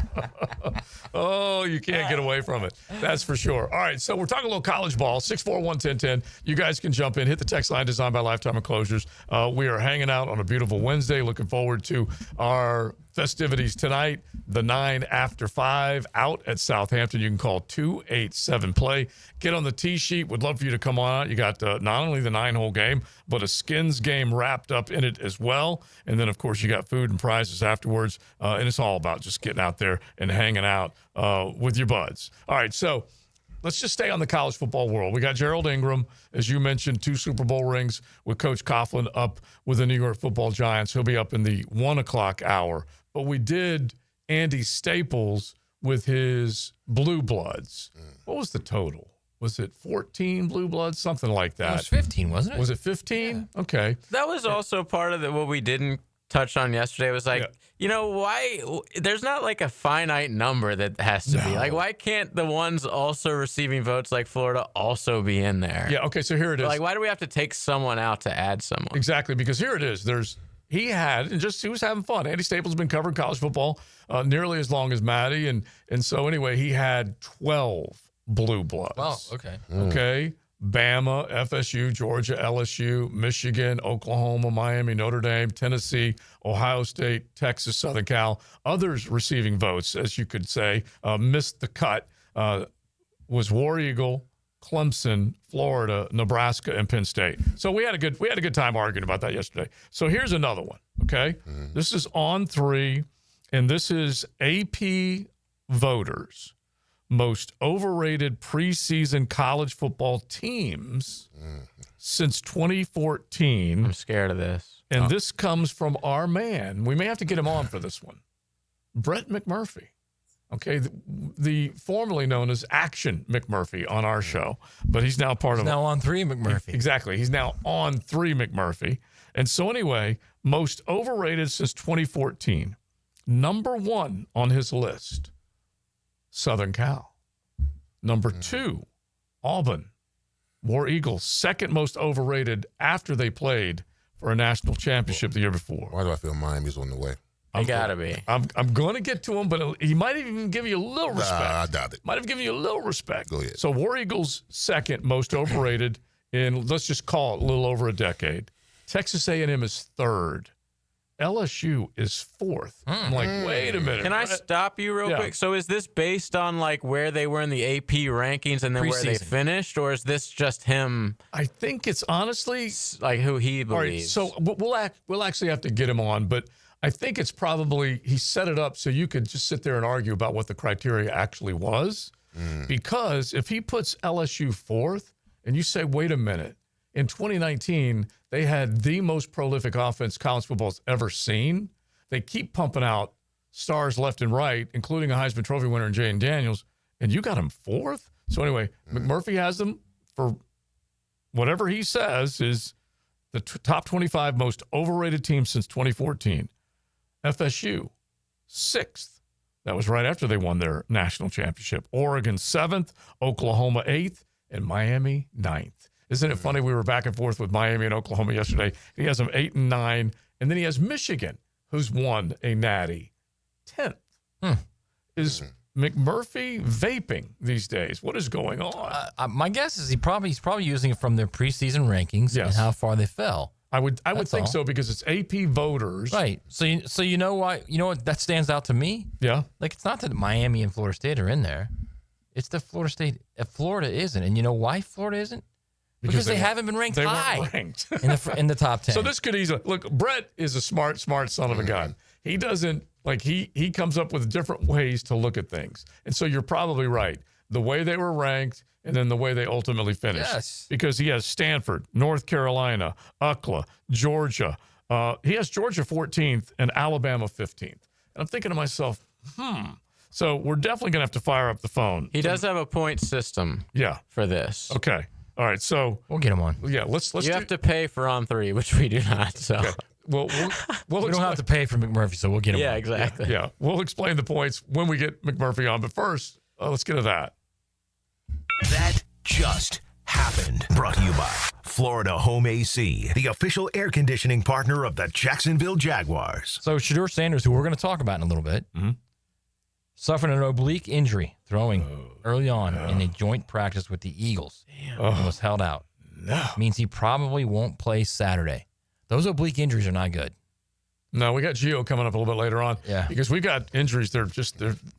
Oh, you can't get away from it. That's for sure. All right, so we're talking a little college ball. 641-1010. You guys can jump in. Hit the text line designed by Lifetime Enclosures. We are hanging out on a beautiful Wednesday. Looking forward to our festivities tonight. The 9 after 5 out at Southampton. You can call 287-PLAY. Get on the tee sheet. Would love for you to come on out. You got not only the 9-hole game, but a skins game wrapped up in it as well. And then, of course, you got food and prizes afterwards. And it's all about just getting out there and hanging out with your buds. All right, so let's just stay on the college football world. We got Gerald Ingram, as you mentioned, 2 Super Bowl rings with Coach Coughlin up with the New York Football Giants. He'll be up in the 1 o'clock hour. But we did Andy Staples with his Blue Bloods. What was the total? Was it 14 Blue Bloods? Something like that. It was 15, wasn't it? Was it 15? Yeah. Okay. That was also part of what we didn't touch on yesterday. Was like, you know, why there's not like a finite number that has to be. Like, why can't the ones also receiving votes like Florida also be in there? Yeah, okay, so here it is. Like, why do we have to take someone out to add someone? Exactly, because here it is. He was having fun. Andy Staples has been covering college football nearly as long as Matty. And so anyway, he had 12 Blue Bloods. Oh, okay. Okay. Bama, FSU, Georgia, LSU, Michigan, Oklahoma, Miami, Notre Dame, Tennessee, Ohio State, Texas, Southern Cal. Others receiving votes, as you could say, missed the cut, was War Eagle, Clemson, Florida, Nebraska, and Penn State. So we had a good time arguing about that yesterday. So here's another one, okay? This is on 3, and this is AP voters. Most overrated preseason college football teams since 2014. I'm scared of this. And this comes from our man. We may have to get him on for this one. Brett McMurphy. Okay, the formerly known as Action McMurphy on our show, but he's now part of now on 3 McMurphy. Exactly. He's now on 3 McMurphy. And so anyway, most overrated since 2014. Number 1 on his list, Southern Cal. Number 2, Auburn. War Eagles, second most overrated after they played for a national championship the year before. Why do I feel Miami's on the way? I gotta be. I'm going to get to him, but he might even give you a little respect. I doubt it. Might have given you a little respect. Go ahead. So War Eagles second most overrated in, let's just call it a little over a decade. Texas A&M is third. LSU is fourth. I'm like, wait a minute. Can I stop you real quick? So is this based on like where they were in the AP rankings and then where they finished, or is this just him? I think it's honestly like who he believes. All right, so we'll actually have to get him on, but I think it's probably he set it up so you could just sit there and argue about what the criteria actually was. Because if he puts LSU fourth and you say, wait a minute, in 2019, they had the most prolific offense college football's ever seen. They keep pumping out stars left and right, including a Heisman Trophy winner in Jayden Daniels, and you got him fourth? So anyway, McMurphy has them for whatever he says is the top 25 most overrated team since 2014. FSU, 6th. That was right after they won their national championship. Oregon, 7th. Oklahoma, 8th. And Miami, 9th. Isn't it funny? We were back and forth with Miami and Oklahoma yesterday. He has them 8 and 9. And then he has Michigan, who's won a natty, 10th. Is McMurphy vaping these days? What is going on? My guess is he's probably using it from their preseason rankings and how far they fell. I would think so because it's AP voters. Right. So you know why? You know what that stands out to me? Yeah. Like it's not that Miami and Florida State are in there. It's that Florida State, Florida isn't. And you know why Florida isn't? Because they haven't been ranked high. Weren't ranked. in the top 10. So this could easily look. Brett is a smart son of a gun. He doesn't like he comes up with different ways to look at things. And so you're probably right. The way they were ranked and then the way they ultimately finished. Yes. Because he has Stanford, North Carolina, UCLA, Georgia. He has Georgia 14th and Alabama 15th. And I'm thinking to myself, So we're definitely going to have to fire up the phone. He does have a point system. For this. Okay. All right. So we'll get him on. Yeah. Let's. You have to pay for On 3, which we do not. So. Okay. Well, we don't have to pay for McMurphy, so we'll get him on. Yeah, exactly. Yeah. We'll explain the points when we get McMurphy on. But first, let's get to that. That just happened. Brought to you by Florida Home AC, the official air conditioning partner of the Jacksonville Jaguars. So Shedeur Sanders, who we're going to talk about in a little bit, suffered an oblique injury throwing early on in a joint practice with the Eagles and was held out. Means he probably won't play Saturday. Those oblique injuries are not good. No, we got Gio coming up a little bit later on. Yeah. Because we got injuries. They're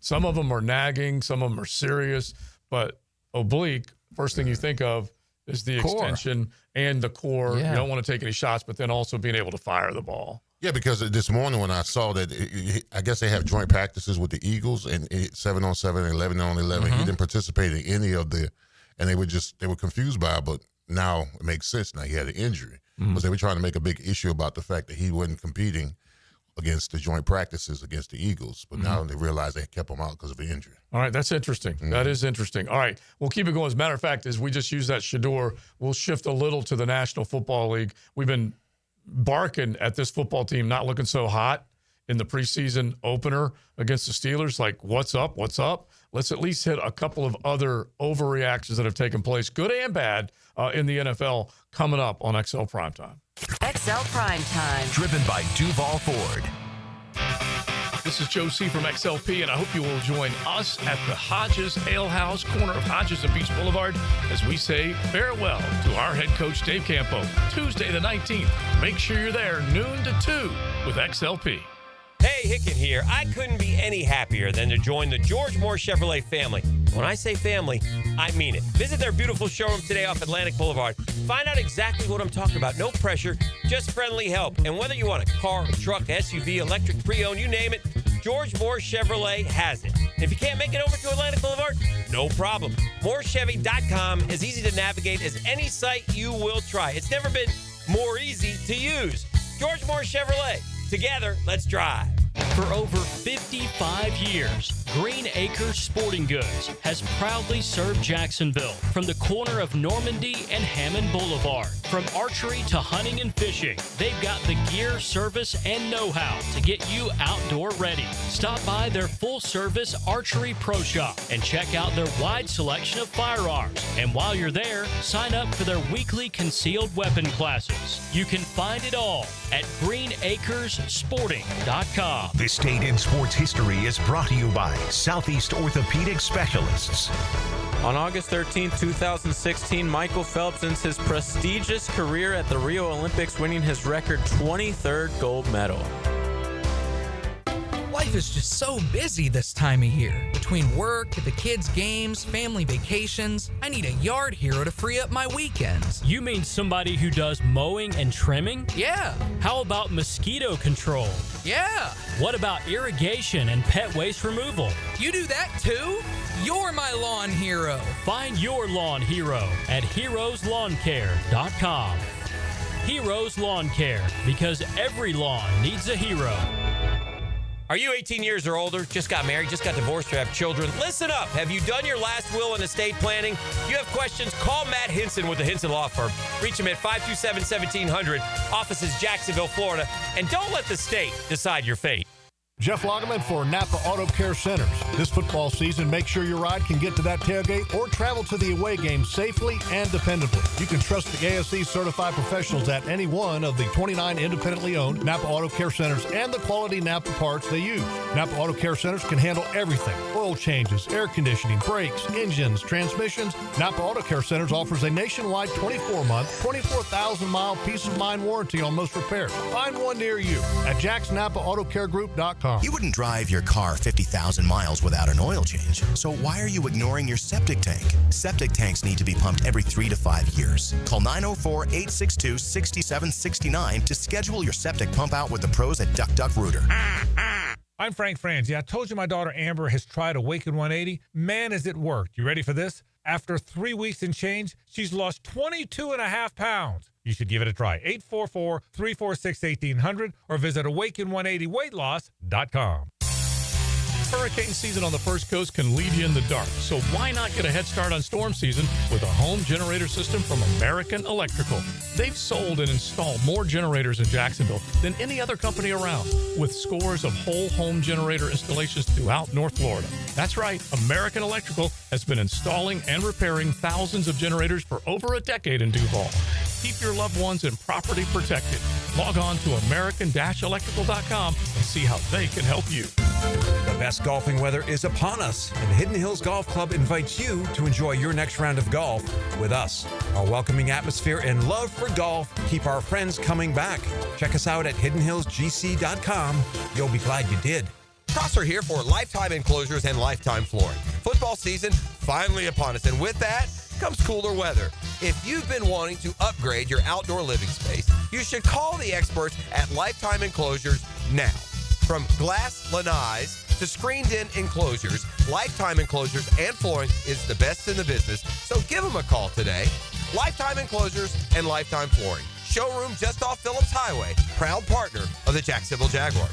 some of them are nagging, some of them are serious, but oblique, first thing you think of is the Core. extension and the core. Yeah. You don't want to take any shots, but then also being able to fire the ball. Yeah, because this morning when I saw that, I guess they have joint practices with the Eagles and 7-on-7, 11-on-11. He didn't participate in any of and they were confused by it, but now it makes sense. Now he had an injury. Because they were trying to make a big issue about the fact that he wasn't competing against the joint practices against the Eagles. But now they realize they kept him out because of the injury. All right, that's interesting. That is interesting. All right, we'll keep it going. As a matter of fact, as we just used that Shedeur, we'll shift a little to the National Football League. We've been barking at this football team not looking so hot in the preseason opener against the Steelers. Like, what's up? What's up? Let's at least hit a couple of other overreactions that have taken place, good and bad, in the NFL coming up on XL Primetime. XL Primetime. Driven by Duval Ford. This is Joe C. from XLP, and I hope you will join us at the Hodges Ale House, corner of Hodges and Beach Boulevard, as we say farewell to our head coach, Dave Campo, Tuesday the 19th. Make sure you're there noon to 2 with XLP. Hey, Hicken here. I couldn't be any happier than to join the George Moore Chevrolet family. When I say family, I mean it. Visit their beautiful showroom today off Atlantic Boulevard. Find out exactly what I'm talking about. No pressure, just friendly help. And whether you want a car, a truck, SUV, electric, pre-owned, you name it, George Moore Chevrolet has it. And if you can't make it over to Atlantic Boulevard, no problem. MooreChevy.com is easy to navigate as any site you will try. It's never been more easy to use. George Moore Chevrolet. Together, let's drive. For over 55 years, Green Acres Sporting Goods has proudly served Jacksonville from the corner of Normandy and Hammond Boulevard. From archery to hunting and fishing, they've got the gear, service, and know-how to get you outdoor ready. Stop by their full-service archery pro shop and check out their wide selection of firearms. And while you're there, sign up for their weekly concealed weapon classes. You can find it all at greenacresporting.com. This date in sports history is brought to you by Southeast Orthopedic Specialists. On August 13, 2016, Michael Phelps ends his prestigious career at the Rio Olympics, winning his record 23rd gold medal. Life is just so busy this time of year. Between work, the kids' games, family vacations, I need a yard hero to free up my weekends. You mean somebody who does mowing and trimming? Yeah. How about mosquito control? Yeah. What about irrigation and pet waste removal? You do that too? You're my lawn hero. Find your lawn hero at heroeslawncare.com. Heroes Lawn Care, because every lawn needs a hero. Are you 18 years or older, just got married, just got divorced, or have children? Listen up. Have you done your last will and estate planning? If you have questions, call Matt Hinson with the Hinson Law Firm. Reach him at 527-1700. Office is Jacksonville, Florida. And don't let the state decide your fate. Jeff Lagerman for Napa Auto Care Centers. This football season, make sure your ride can get to that tailgate or travel to the away game safely and dependably. You can trust the ASE certified professionals at any one of the 29 independently owned Napa Auto Care Centers and the quality Napa parts they use. Napa Auto Care Centers can handle everything: oil changes, air conditioning, brakes, engines, transmissions. Napa Auto Care Centers offers a nationwide 24-month, 24,000-mile peace of mind warranty on most repairs. Find one near you at jacksnapaautocare.group.com. You wouldn't drive your car 50,000 miles without an oil change. So why are you ignoring your septic tank? Septic tanks need to be pumped every 3 to 5 years. Call 904-862-6769 to schedule your septic pump out with the pros at Duck Duck Rooter. I'm Frank Franzi. I told you my daughter Amber has tried Awaken 180. Man, has it worked. You ready for this? After 3 weeks and change, she's lost 22.5 pounds. You should give it a try. 844-346-1800 or visit awaken180weightloss.com. Hurricane season on the First Coast can leave you in the dark, so why not get a head start on storm season with a home generator system from American Electrical? They've sold and installed more generators in Jacksonville than any other company around, with scores of whole home generator installations throughout North Florida. That's right, American Electrical has been installing and repairing thousands of generators for over a decade in Duval. Keep your loved ones and property protected. Log on to american-electrical.com and see how they can help you. The best golfing weather is upon us, and Hidden Hills Golf Club invites you to enjoy your next round of golf with us. Our welcoming atmosphere and love for golf keep our friends coming back. Check us out at hiddenhillsgc.com. You'll be glad you did. Cross are here for Lifetime Enclosures and Lifetime Flooring. Football season finally upon us, and with that comes cooler weather. If you've been wanting to upgrade your outdoor living space, you should call the experts at Lifetime Enclosures now. From glass lanais to screened-in enclosures, Lifetime Enclosures and Flooring is the best in the business, so give them a call today. Lifetime Enclosures and Lifetime Flooring. Showroom just off Phillips Highway. Proud partner of the Jacksonville Jaguars.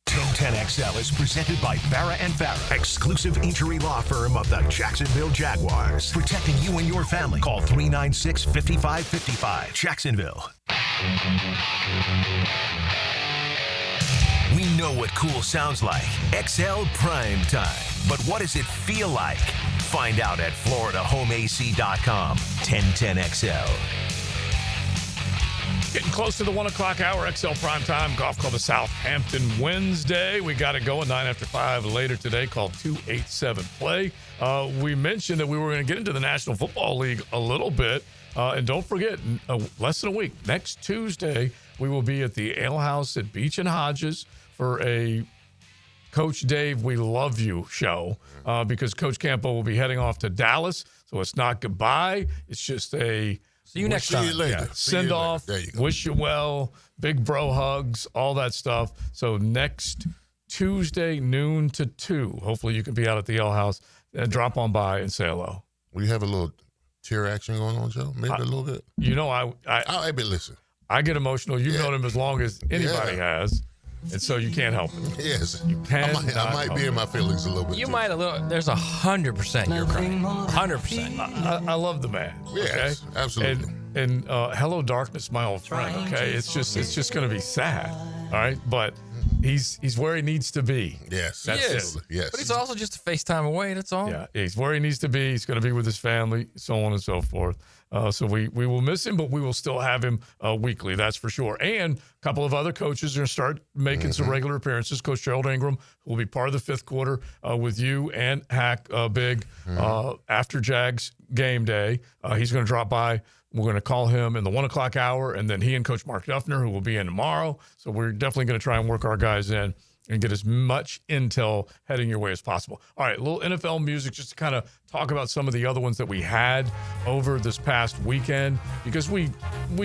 1010XL is presented by Farah and Farah, exclusive injury law firm of the Jacksonville Jaguars. Protecting you and your family. Call 396-5555. Jacksonville. We know what cool sounds like. XL Primetime. But what does it feel like? Find out at FloridaHomeAC.com. 1010XL. Getting close to the 1 o'clock hour, XL Primetime Golf Club of Southampton Wednesday. We got it going 9 after 5 later today, called 287-Play. We mentioned that we were going to get into the National Football League a little bit. And don't forget, less than a week, next Tuesday, we will be at the Ale House at Beach and Hodges for a Coach Dave, We Love You show because Coach Campo will be heading off to Dallas. So it's not goodbye. It's just a see you next time. Later. Send off, wish you well, big bro hugs, all that stuff. So next Tuesday, noon to 2. Hopefully you can be out at the Ale House and drop on by and say hello. We have a little tear action going on, Joe? Maybe a little bit? You know, I listen. I get emotional. You've known him as long as anybody has. And so you can't help it. Yes. You can. I might be in my feelings a little bit. You might a little. There's 100% you're crying. 100%. I love the man. Yes, okay? absolutely. And hello, darkness, my old friend. Okay, it's just going to be sad. All right, but he's where he needs to be. Yes, that's it. Yes. But he's also just a FaceTime away. That's all. Yeah, he's where he needs to be. He's going to be with his family, so on and so forth. So we will miss him, but we will still have him weekly. That's for sure. And a couple of other coaches are going to start making some regular appearances. Coach Gerald Ingram will be part of the fifth quarter with you and Hack Big after Jags game day. He's going to drop by. We're going to call him in the 1 o'clock hour, and then he and Coach Mark Duffner, who will be in tomorrow. So we're definitely going to try and work our guys in and get as much intel heading your way as possible. All right, a little NFL music just to kind of talk about some of the other ones that we had over this past weekend, because we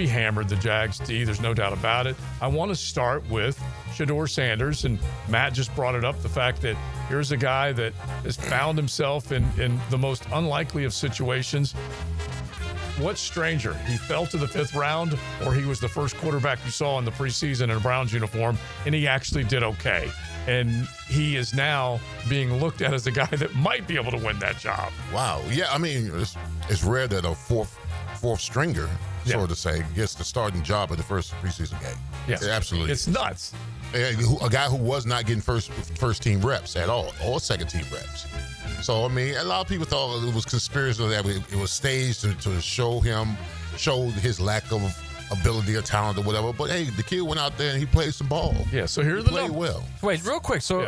hammered the Jags, D. There's no doubt about it. I want to start with Shedeur Sanders, and Matt just brought it up, the fact that here's a guy that has found himself in the most unlikely of situations. What stranger? He fell to the 5th round, or he was the first quarterback you saw in the preseason in a Browns uniform, and he actually did okay. And he is now being looked at as a guy that might be able to win that job. Wow. Yeah, I mean, it's rare that a fourth stringer, so to say, gets the starting job at the first preseason game. Yes. Absolutely. It's nuts. A guy who was not getting first team reps at all, or second team reps. So, I mean, a lot of people thought it was conspiracy that it was staged to show his lack of ability or talent or whatever. But hey, the kid went out there and he played some ball. Yeah, so here's the played well. Wait, real quick. So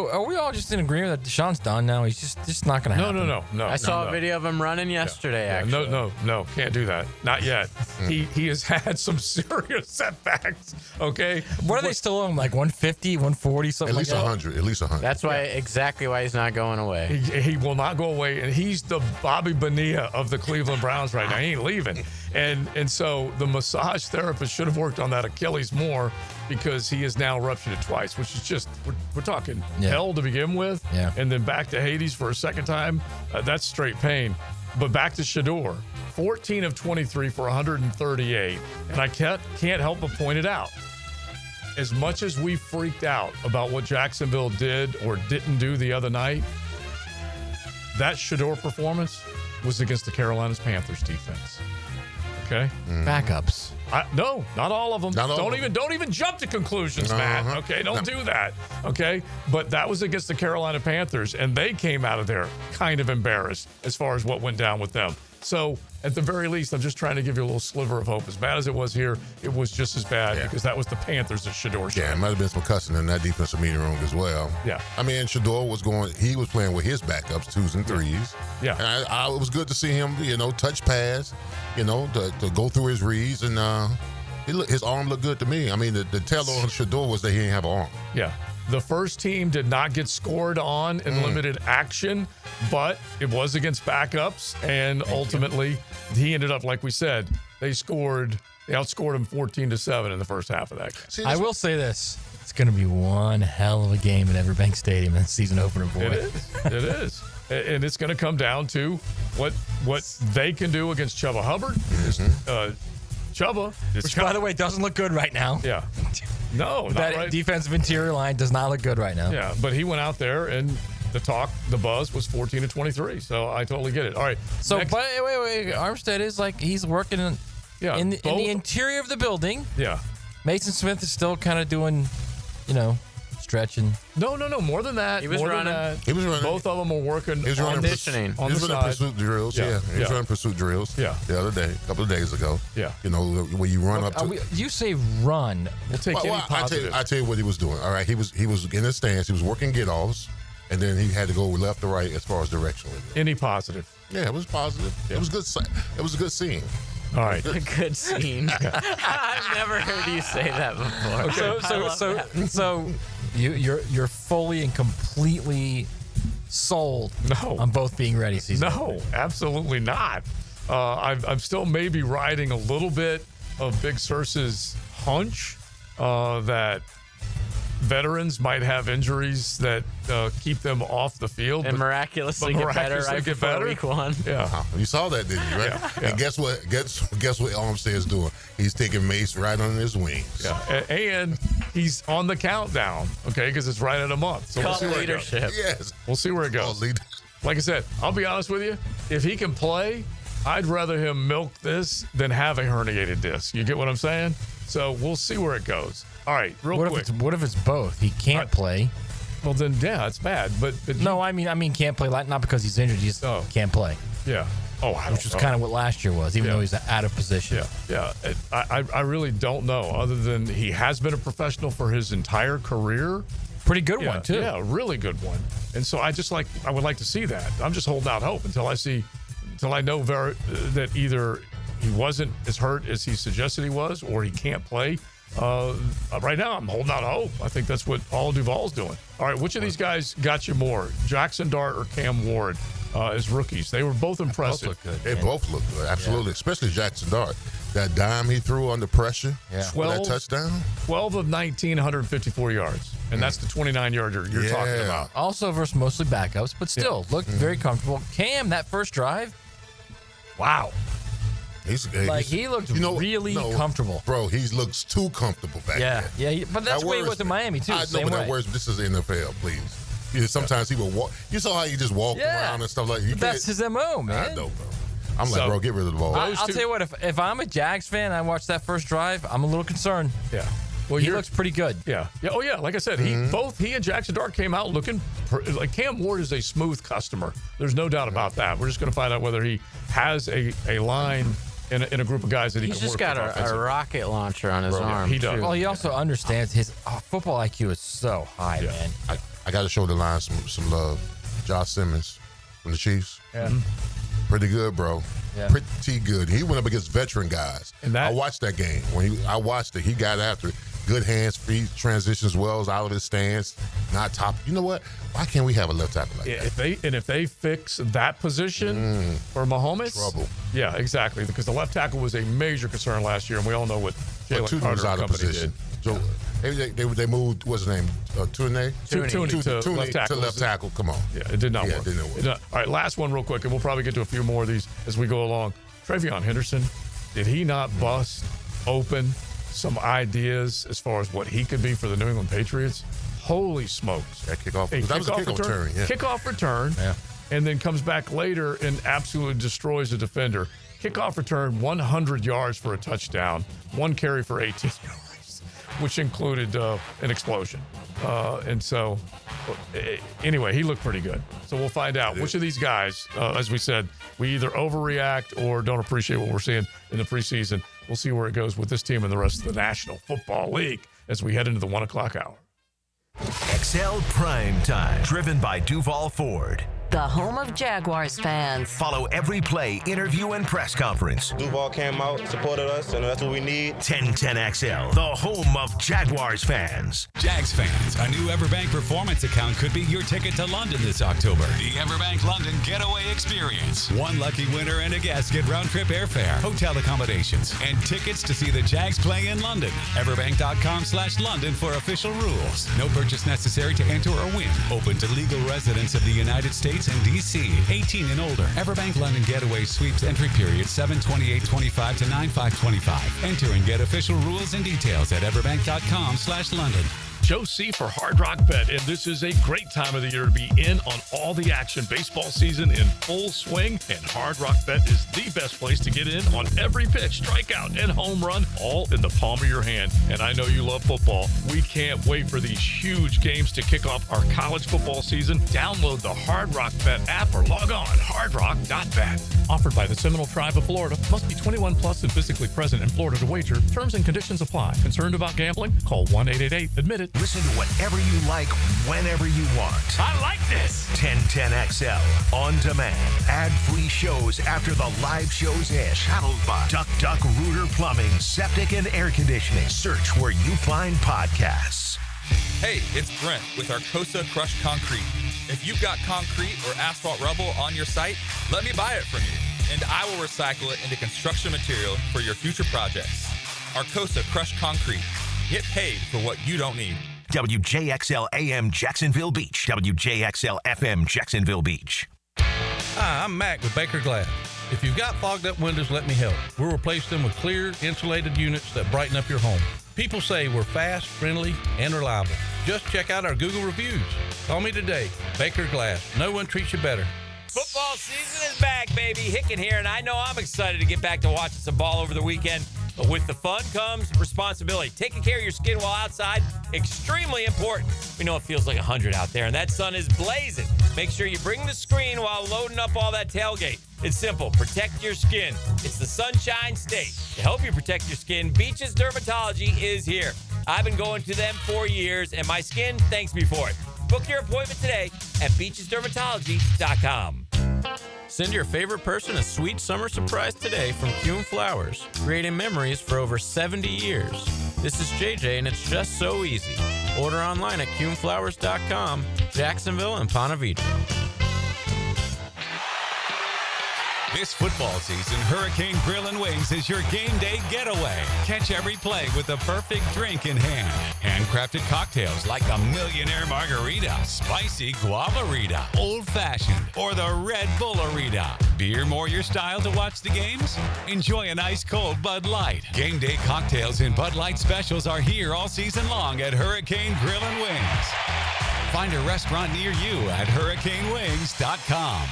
are we all just in agreement that Deshaun's done now? He's just not going to happen. No. I saw a video of him running yesterday, actually. No, can't do that. Not yet. He has had some serious setbacks, okay? What are they still on, like 150, 140, something like that? At least 100. That's exactly why he's not going away. He will not go away, and he's the Bobby Bonilla of the Cleveland Browns right now. He ain't leaving. And so the massage therapist should have worked on that Achilles more, because he has now ruptured it twice, which is just, we're talking hell to begin with, and then back to Hades for a second time. That's straight pain. But back to Shedeur, 14 of 23 for 138, and I can't help but point it out. As much as we freaked out about what Jacksonville did or didn't do the other night, that Shedeur performance was against the Carolina Panthers defense. Okay. Backups. No, not all of them. Don't even jump to conclusions, Matt. Okay, don't do that. Okay, but that was against the Carolina Panthers, and they came out of there kind of embarrassed as far as what went down with them. So at the very least, I'm just trying to give you a little sliver of hope. As bad as it was here, it was just as bad because that was the Panthers that Shedeur showed. Yeah, it might have been some cussing in that defensive meeting room as well. Yeah. I mean, Shedeur was playing with his backups, 2s and 3s. Yeah. And it was good to see him, touch pass, to go through his reads, and his arm looked good to me. I mean, the tell on Shedeur was that he didn't have an arm. Yeah. The first team did not get scored on in limited action, but it was against backups, and ultimately he ended up, like we said, they outscored him 14-7 in the first half of that. I will say this. It's going to be one hell of a game at Everbank Stadium in the season opener, boy. It is. And it's going to come down to what they can do against Chuba Hubbard. Chuba, which, by the way, doesn't look good right now. Yeah. No, that right. defensive interior line does not look good right now. Yeah, but he went out there, and the buzz was 14-23. So I totally get it. All right. So, but wait. Armstead is he's working in the interior of the building. Yeah. Mason Smith is still kind of doing, stretching. No. More than that. He was running. He was running. Both of them were working. He was running conditioning. He was running pursuit drills. Yeah. He was running pursuit drills. Yeah. The other day, a couple of days ago. Yeah. When you run up to. You say run. We'll take any positive. I tell you what he was doing. All right. He was in his stance. He was working get-offs, and then he had to go left to right as far as directionally. Any positive? Yeah, it was positive. Yeah. It was good. It was a good scene. All right. A good scene. I've never heard you say that before. Okay. So you're fully and completely sold on both being ready season. No, absolutely not. I'm still maybe riding a little bit of Big Surce's hunch that veterans might have injuries that keep them off the field. And miraculously get better right before week one. Yeah. You saw that, didn't you, right? Yeah. And guess what Armstead's doing? He's taking Mace right under his wings. Yeah. And he's on the countdown, okay, because it's right at a month. So we'll see where leadership. it goes. Yes. We'll see where it goes. Like I said, I'll be honest with you. If he can play, I'd rather him milk this than have a herniated disc. You get what I'm saying? So we'll see where it goes. All right, real quick. What if it's both? He can't play. Well, then, yeah, it's bad. But no, I mean can't play. Not because he's injured. He just can't play. Yeah. Which was kind of what last year was, even though he's out of position. Yeah. I really don't know, other than he has been a professional for his entire career. Pretty good one, too. Yeah, really good one. And so I would like to see that. I'm just holding out hope until I know that either he wasn't as hurt as he suggested he was, or he can't play. right now I'm holding out hope. I think that's what all Duval's doing. All right, which of these guys got you more, Jackson Dart or Cam Ward as rookies? They were both impressive. Both look good. They both look good, absolutely, especially Jackson Dart. That dime he threw under pressure for that touchdown. 12 of 19, 154 yards. And that's the 29-yarder you're talking about. Also versus mostly backups, but still looked very comfortable. Cam, that first drive, wow. He looked really comfortable. Bro, he looks too comfortable back there. Yeah, but that's the way he was in Miami, too. I know, but that works. This is the NFL, please. Sometimes he will walk. You saw how he just walked around and stuff like that. That's his MO, man. I know, bro. I'm like, bro, get rid of the ball. I'll tell you what, if I'm a Jags fan and I watch that first drive, I'm a little concerned. Yeah. Well, he looks pretty good. Yeah. Oh, yeah. Like I said, he and Jackson Dart came out looking like Cam Ward is a smooth customer. There's no doubt about that. We're just going to find out whether he has a line in a group of guys that he can work with. He's just got a rocket launcher on his arm. He does. Well, he also understands his football IQ is so high, man. I got to show the line some love. Josh Simmons from the Chiefs. Yeah. Pretty good, bro. Yeah. Pretty good. He went up against veteran guys. And I watched that game. I watched it, he got after it. Good hands, feet, transitions well out of his stance, not top. You know what? Why can't we have a left tackle like that? If they fix that position for Mahomes, trouble. Yeah, exactly. Because the left tackle was a major concern last year, and we all know what Jalen Carter was out of position. did. They moved. What's his name? Tooney to left tackle. Come on. Yeah, it did not work. It didn't work. All right, last one real quick, and we'll probably get to a few more of these as we go along. Trevion Henderson, did he not bust open some ideas as far as what he could be for the New England Patriots? Holy smokes. That kickoff. That was a kickoff return. Yeah. Kickoff return. Yeah. And then comes back later and absolutely destroys a defender. Kickoff return, 100 yards for a touchdown, 1 carry for 18 yards, which included an explosion. And so, anyway, he looked pretty good. So we'll find out which of these guys, as we said, we either overreact or don't appreciate what we're seeing in the preseason. We'll see where it goes with this team and the rest of the National Football League as we head into the 1 o'clock hour. XL Primetime, driven by Duval Ford. The home of Jaguars fans. Follow every play, interview, and press conference. Duval came out, supported us, and that's what we need. 1010XL, the home of Jaguars fans. Jags fans, a new Everbank Performance account could be your ticket to London this October. The Everbank London Getaway Experience. One lucky winner and a guest get round-trip airfare, hotel accommodations, and tickets to see the Jags play in London. Everbank.com/London for official rules. No purchase necessary to enter or win. Open to legal residents of the United States and D.C. 18 and older. Everbank London Getaway sweeps entry period 7/28/25 to 9/5/25. Enter and get official rules and details at everbank.com/London. Joe C. for Hard Rock Bet, and this is a great time of the year to be in on all the action. Baseball season in full swing, and Hard Rock Bet is the best place to get in on every pitch, strikeout, and home run, all in the palm of your hand. And I know you love football. We can't wait for these huge games to kick off our college football season. Download the Hard Rock Bet app or log on hardrock.bet. Offered by the Seminole Tribe of Florida. Must be 21 plus and physically present in Florida to wager. Terms and conditions apply. Concerned about gambling? Call 1-888-ADMIT-IT. Listen to whatever you like, whenever you want. I like this. 1010XL, on demand. Ad-free shows after the live shows end. Shuttled by Duck Duck Rooter Plumbing, Septic and Air Conditioning. Search where you find podcasts. Hey, it's Brent with Arcosa Crushed Concrete. If you've got concrete or asphalt rubble on your site, let me buy it from you, and I will recycle it into construction material for your future projects. Arcosa Crushed Concrete. Get paid for what you don't need. WJXL AM Jacksonville Beach. WJXL FM Jacksonville Beach. Hi, I'm Mac with Baker Glass. If you've got fogged up windows, let me help. We'll replace them with clear, insulated units that brighten up your home. People say we're fast, friendly, and reliable. Just check out our Google reviews. Call me today. Baker Glass. No one treats you better. Football season is back, baby. Hicken here, and I know I'm excited to get back to watching some ball over the weekend. But with the fun comes responsibility. Taking care of your skin while outside, extremely important. We know it feels like 100 out there, and that sun is blazing. Make sure you bring the screen while loading up all that tailgate. It's simple. Protect your skin. It's the Sunshine State. To help you protect your skin, Beaches Dermatology is here. I've been going to them for years, and my skin thanks me for it. Book your appointment today at beachesdermatology.com. Send your favorite person a sweet summer surprise today from Kuhn Flowers, creating memories for over 70 years. This is JJ, and it's just so easy. Order online at CuneFlowers.com, Jacksonville and Ponte Vedra. This football season, Hurricane Grill and Wings is your game day getaway. Catch every play with the perfect drink in hand. Handcrafted cocktails like the Millionaire Margarita, Spicy Guavarita, Old Fashioned, or the Red Bullerita. Beer more your style to watch the games? Enjoy an ice cold Bud Light. Game day cocktails and Bud Light specials are here all season long at Hurricane Grill and Wings. Find a restaurant near you at hurricanewings.com.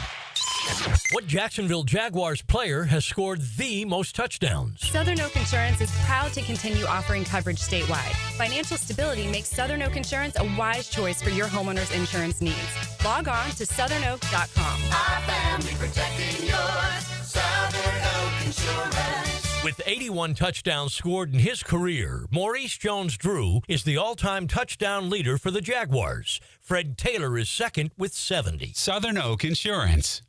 What Jacksonville Jaguars player has scored the most touchdowns? Southern Oak Insurance is proud to continue offering coverage statewide. Financial stability makes Southern Oak Insurance a wise choice for your homeowner's insurance needs. Log on to southernoak.com. Our family protecting yours. Southern Oak Insurance. With 81 touchdowns scored in his career, Maurice Jones-Drew is the all-time touchdown leader for the Jaguars. Fred Taylor is second with 70. Southern Oak Insurance.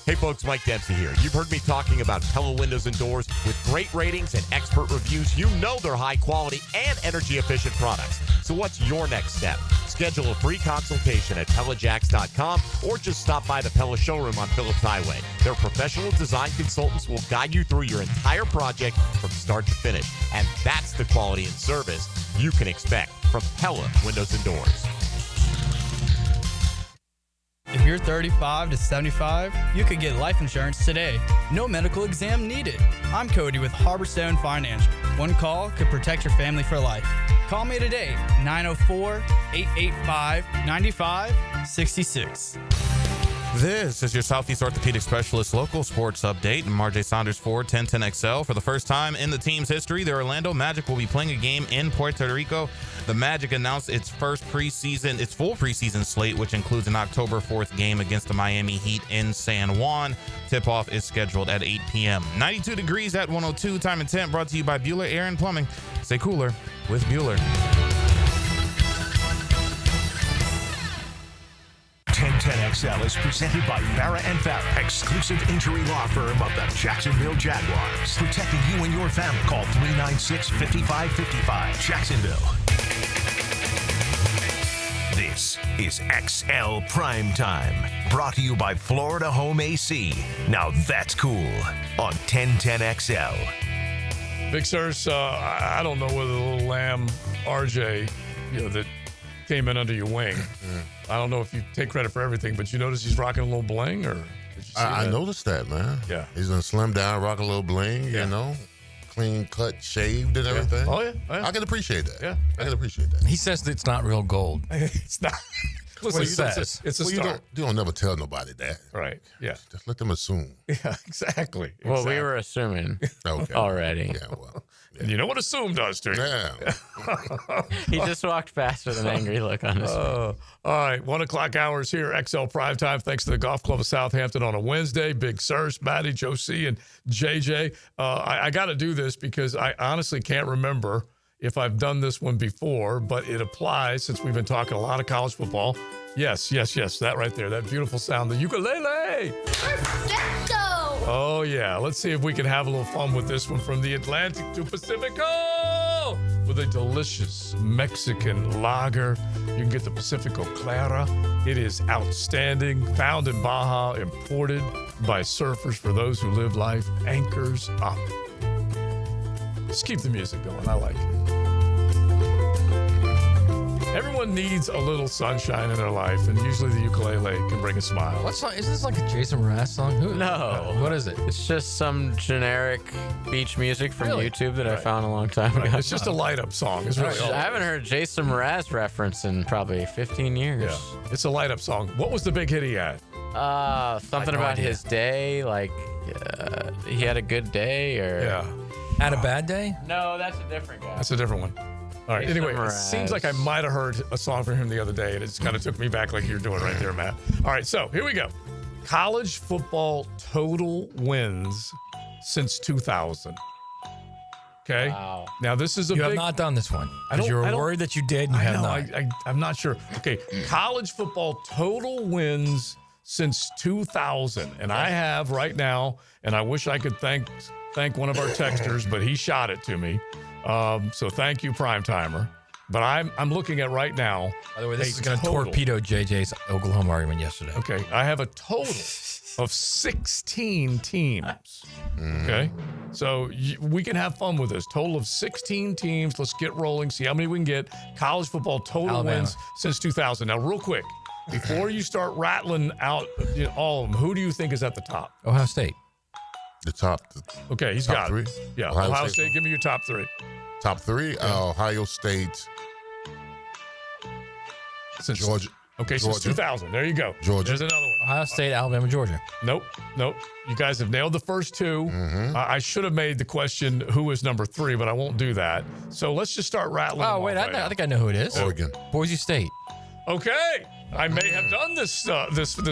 Hey folks, Mike Dempsey here. You've heard me talking about Pella Windows and Doors. With great ratings and expert reviews, you know they're high quality and energy efficient products. So what's your next step? Schedule a free consultation at PellaJacks.com or just stop by the Pella showroom on Phillips Highway. Their professional design consultants will guide you through your entire project from start to finish. And that's the quality and service you can expect from Pella Windows and Doors. If you're 35 to 75, you could get life insurance today. No medical exam needed. I'm Cody with Harborstone Financial. One call could protect your family for life. Call me today, 904-885-9566. This is your Southeast Orthopedic Specialist local sports update. I'm RJ Saunders Ford, 1010XL. For the first time in the team's history, the Orlando Magic will be playing a game in Puerto Rico. The Magic announced its full preseason slate, which includes an October 4th game against the Miami Heat in San Juan. Tip-off is scheduled at 8 p.m. 92 degrees at 102. Time and temp brought to you by Bueller Air and Plumbing. Stay cooler with Bueller. 1010XL is presented by Farah & Farah, exclusive injury law firm of the Jacksonville Jaguars. Protecting you and your family. Call 396-5555. Jacksonville. This is XL Primetime, brought to you by Florida Home AC. Now that's cool on 1010XL. Big Sirs, I don't know whether the little lamb RJ, that came in under your wing. I don't know if you take credit for everything, but you notice he's rocking a little bling, or did you see I noticed that, man. Yeah. He's gonna slim down, rock a little bling, clean cut, shaved and everything. Oh, yeah. I can appreciate that. Yeah. I can appreciate that. He says it's not real gold. It's not. What he says. It's a You start. don't never tell nobody that. Right. Yeah. Just let them assume. Yeah, exactly. Well, we were assuming already. Yeah, well. And you know what assume does to you. Yeah. He just walked past with an angry look on his face. All right, 1 o'clock hours here, XL Primetime. Thanks to the Golf Club of Southampton on a Wednesday. Big Sirs, Maddie, Josie, and JJ. I got to do this because I honestly can't remember if I've done this one before, but it applies since we've been talking a lot of college football. Yes, that right there, that beautiful sound, the ukulele. Perfecto! Oh, yeah. Let's see if we can have a little fun with this one from the Atlantic to Pacifico with a delicious Mexican lager. You can get the Pacifico Clara. It is outstanding. Found in Baja, imported by surfers for those who live life. Anchors up. Just keep the music going. I like it. Everyone needs a little sunshine in their life, and usually the ukulele can bring a smile. What song? Is this like a Jason Mraz song? No. What is it? It's just some generic beach music from YouTube that I found a long time ago. It's just a light-up song. It's really all I haven't heard Jason Mraz reference in probably 15 years. Yeah, it's a light-up song. What was the big hit he had? Something about his day, like he had a good day, or had a bad day? No, that's a different guy. That's a different one. All right. Jason Anyway, Mraz. it seems like I might have heard a song from him the other day, and it just kind of took me back like you're doing right there, Matt. All right, so here we go. College football total wins since 2000. Okay. Wow. Now this is a You big. have not done this one. I don't- You I were don't- worried that you did, and you I have know, not. I'm not sure. Okay, college football total wins since 2000. And I have right now, and I wish I could thank one of our texters, but he shot it to me. So thank you, Primetimer. But I'm looking at right now. By the way, this is going to torpedo JJ's Oklahoma argument yesterday. Okay, I have a total of 16 teams. Okay, so we can have fun with this. Total of 16 teams. Let's get rolling. See how many we can get. College football total wins since 2000. Now, real quick, before you start rattling out all of them, who do you think is at the top? Ohio State. The top. Okay, he's top got three. it. Yeah, Ohio State. Give me your top three. Top three. Ohio State. Since Georgia. Okay, Georgia. since 2000. There you go. Georgia. There's another one. Ohio State, Alabama, Georgia. Nope. You guys have nailed the first two. I should have made the question who is number 3, but I won't do that. So let's just start rattling. Oh, wait, I think I know who it is. Oregon. Boise State. Okay. I may have done this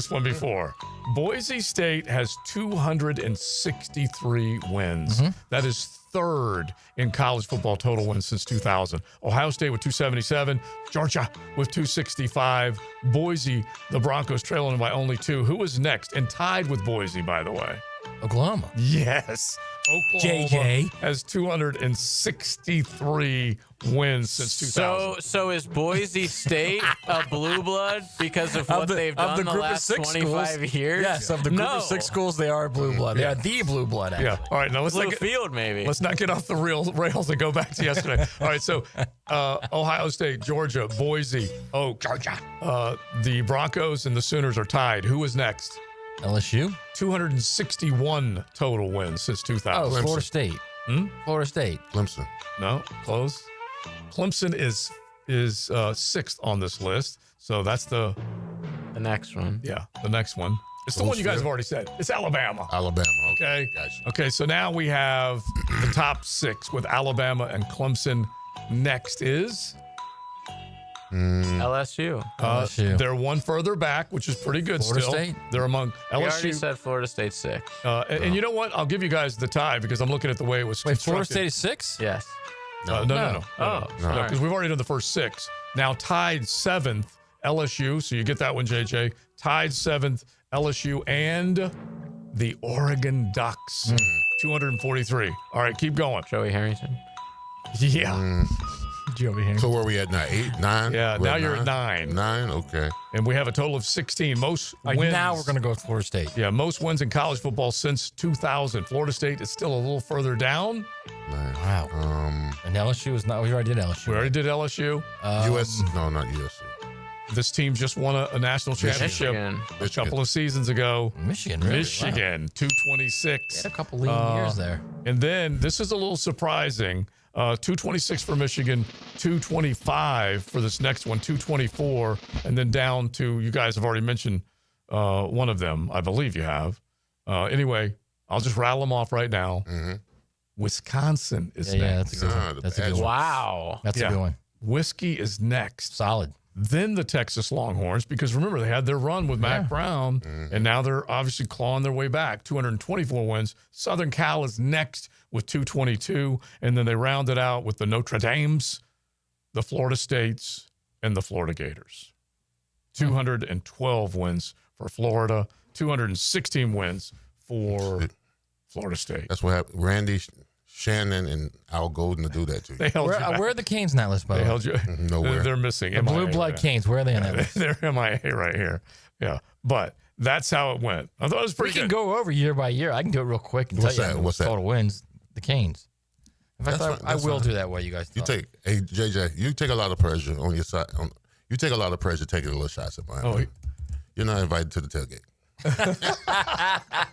one before. Boise State has 263 wins. That is third in college football total wins since 2000. Ohio State with 277. Georgia with 265. Boise, the Broncos trailing by only 2. Who was next? And tied with Boise, by the way. Oklahoma. Yes. Oklahoma JJ has 263 wins since 2000. So is Boise State a blue blood because of what they've done the last 25 years? Yes, of the group of 6 schools, they are blue blood. They are the blue blood, actually. Yeah. All right, now let's Blue field, maybe. Let's not get off the rails and go back to yesterday. All right, so Ohio State, Georgia, Boise, Georgia. The Broncos and the Sooners are tied. Who is next? LSU. 261 total wins since 2000. Oh, Florida State. Florida State. Clemson. No, close. Clemson is 6th on this list. So that's the next one. Yeah, the next one. It's the one you guys have already said. It's Alabama. Alabama. Okay. Gotcha. Okay, so now we have the top 6 with Alabama and Clemson. Next is LSU. They're one further back, which is pretty good. Florida still. State? They're among LSU. We already said Florida State 6. And you know what? I'll give you guys the tie because I'm looking at the way it was. Wait, Florida constructed. State is 6? Yes. No. Oh, because we've already done the first 6. Now tied 7th, LSU. So you get that one, JJ. Tied 7th, LSU and the Oregon Ducks. 243. All right, keep going. Joey Harrington. Yeah. Joey Harrington. So where are we at now? 8, 9? Yeah, We're now you're at 9. 9, okay. And we have a total of 16. Most All right, wins. now we're going to go with Florida State. Yeah, most wins in college football since 2000. Florida State is still a little further down. 9. Wow. And LSU is not. We already did LSU. We already did LSU. No, not USC. This team just won a national championship a couple of seasons ago. Michigan, really? Michigan, 226. Had a couple lean years there. And then this is a little surprising. 226 for Michigan, 225 for this next one, 224, and then down to, you guys have already mentioned one of them. I believe you have. Anyway, I'll just rattle them off right now. Wisconsin is next. Yeah, that's a good one. That's a good one. Wow. That's a good one. Whiskey is next. Solid. Then the Texas Longhorns, because remember, they had their run with Mac Brown, and now they're obviously clawing their way back. 224 wins. Southern Cal is next with 222, and then they round it out with the Notre Dames, the Florida States, and the Florida Gators. 212 wins for Florida, 216 wins for Florida State. That's what happened. Randy, Shannon, and Al Golden to do that to you. They held you back. Where are the Canes in that list, by They the way? held you. Nowhere. They're missing. The blue blood Canes. Where are they on that list? They're MIA right here. Yeah, but that's how it went. I thought it was pretty We can good. go over year by year. I can do it real quick and What's tell that? you What's that? total wins. The Canes. In fact, That's fine. I That's will fine. do that while you guys You talk. hey JJ, you take a lot of pressure on your side. You take a lot of pressure taking a little shots at mine. Oh, You're not invited to the tailgate.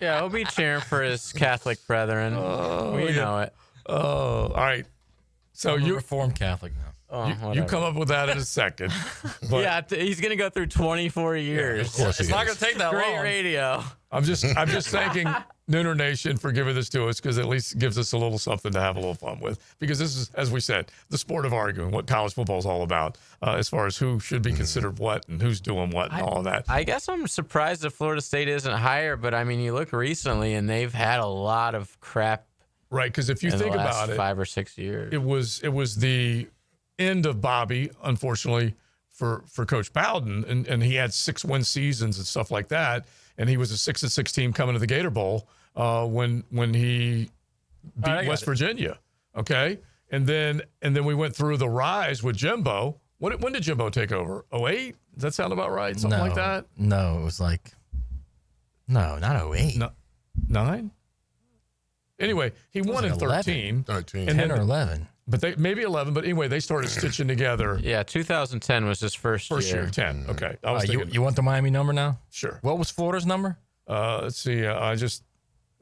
Yeah, we'll be cheering for his Catholic brethren. We know it. Oh, all right. So I'm a you Reformed Catholic now. you come up with that in a second. But Yeah, he's gonna go through 24 years. Of course It's he not is. going to take that Great long. radio. I'm just thanking Nooner Nation for giving this to us because at least it gives us a little something to have a little fun with. Because this is, as we said, the sport of arguing, what college football is all about, as far as who should be considered what and who's doing what and all of that. I guess I'm surprised that Florida State isn't higher, but I mean, you look recently and they've had a lot of crap. Right, because if you in think the last about it, 5 or 6 years. it was the end of Bobby, unfortunately, for Coach Bowden, and he had 6 win seasons and stuff like that. and he was a 6-6 team coming to the Gator Bowl when he beat West Virginia. Okay, and then we went through the rise with Jimbo. When did Jimbo take over? 2008? Does that sound about right? Something like that? No, it was like not 2008. No, 9? Anyway, he won in 13. 10 or 11. But they maybe 11. But anyway, they started stitching together. Yeah, 2010 was his first year. 10. Okay, I was thinking. You want the Miami number now? Sure. What was Florida's number? Let's see. I just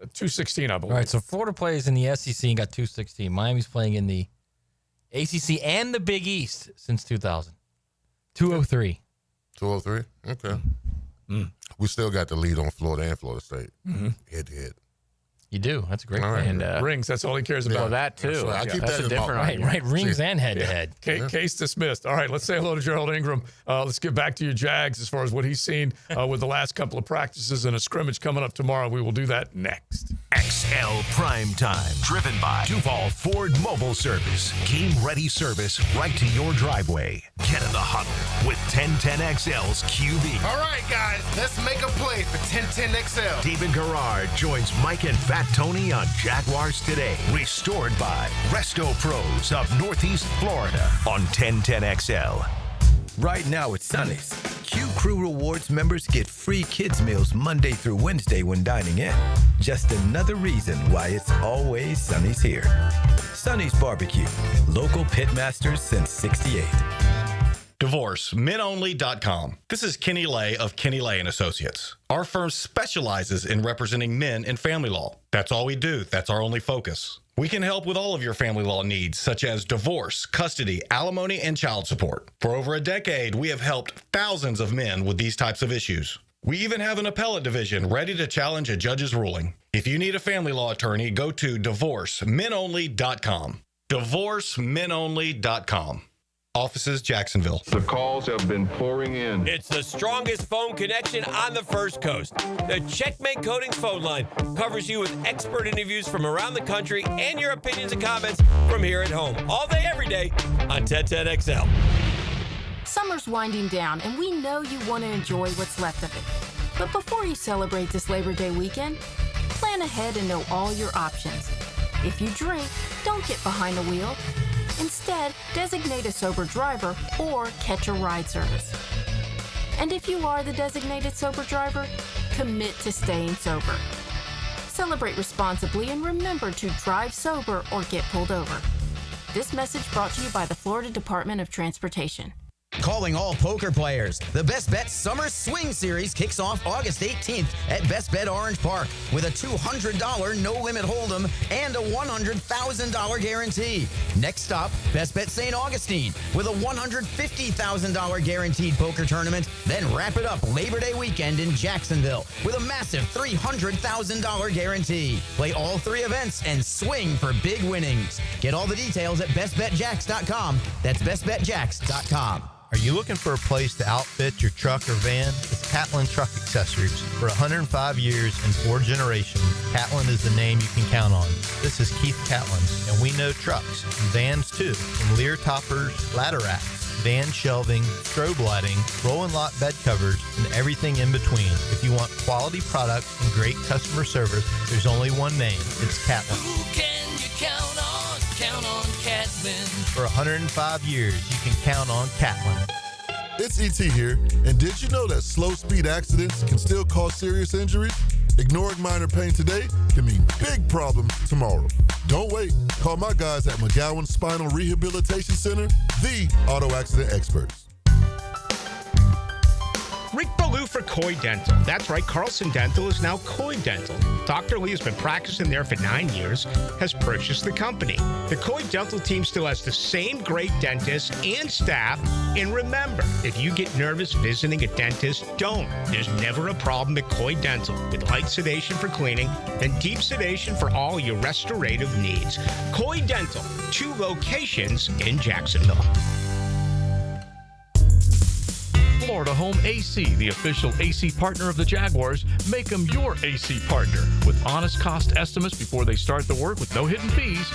216, I believe. All right, so Florida plays in the SEC and got 216. Miami's playing in the ACC and the Big East since 2000. 203. 203? Okay. We still got the lead on Florida and Florida State. Head-to-head. You do. That's a great All right. thing. And rings. That's all he cares about. Well, that too. Right. I keep That's that a in different mind. Right. Rings and head-to-head. Case dismissed. All right, let's say hello to Gerald Ingram. Let's get back to your Jags as far as what he's seen with the last couple of practices and a scrimmage coming up tomorrow. We will do that next. XL Primetime, driven by Duval Ford Mobile Service. Game-ready service right to your driveway. Get in the huddle with 1010XL's QB. All right, guys, let's make a play for 1010XL. David Garrard joins Mike and Fat Tony on Jaguars Today. Restored by Resto Pros of Northeast Florida on 1010XL. Right now at Sonny's, Q Crew Rewards members get free kids meals Monday through Wednesday when dining in. Just another reason why it's always Sonny's here. Sonny's Barbecue, local pitmasters since '68. DivorceMenOnly.com. This is Kenny Lay of Kenny Lay & Associates. Our firm specializes in representing men in family law. That's all we do. That's our only focus. We can help with all of your family law needs, such as divorce, custody, alimony, and child support. For over a decade, we have helped thousands of men with these types of issues. We even have an appellate division ready to challenge a judge's ruling. If you need a family law attorney, go to DivorceMenOnly.com. DivorceMenOnly.com. Offices, Jacksonville. The calls have been pouring in. It's the strongest phone connection on the First Coast. The Checkmate Coatings phone line covers you with expert interviews from around the country and your opinions and comments from here at home. All day, every day on 1010XL. Summer's winding down, and we know you want to enjoy what's left of it. But before you celebrate this Labor Day weekend, plan ahead and know all your options. If you drink, don't get behind the wheel. Instead, designate a sober driver or catch a ride service. And if you are the designated sober driver, commit to staying sober. Celebrate responsibly and remember to drive sober or get pulled over. This message brought to you by the Florida Department of Transportation. Calling all poker players. The Best Bet Summer Swing Series kicks off August 18th at Best Bet Orange Park with a $200 no-limit hold'em and a $100,000 guarantee. Next stop, Best Bet St. Augustine with a $150,000 guaranteed poker tournament. Then wrap it up Labor Day weekend in Jacksonville with a massive $300,000 guarantee. Play all three events and swing for big winnings. Get all the details at bestbetjacks.com. That's bestbetjacks.com. Are you looking for a place to outfit your truck or van? It's Catlin Truck Accessories. For 105 years and 4 generations, Catlin is the name you can count on. This is Keith Catlin, and we know trucks, and vans too, from Lear toppers, ladder racks, van shelving, strobe lighting, rolling lot bed covers, and everything in between. If you want quality products and great customer service, there's only one name. It's Catlin. Who can you count on? Count on Catlin. For 105 years, you can count on Catlin. It's E.T. here, and did you know that slow speed accidents can still cause serious injuries? Ignoring minor pain today can mean big problems tomorrow. Don't wait. Call my guys at McGowan Spinal Rehabilitation Center, the auto accident experts. Rick Ballou for Coy Dental. That's right, Carlson Dental is now Coy Dental. Dr. Lee has been practicing there for 9 years, has purchased the company. The Coy Dental team still has the same great dentist and staff. And remember, if you get nervous visiting a dentist, don't. There's never a problem at Coy Dental with light sedation for cleaning and deep sedation for all your restorative needs. Coy Dental, 2 locations in Jacksonville. Florida Home AC, the official AC partner of the Jaguars. Make them your AC partner with honest cost estimates before they start the work with no hidden fees.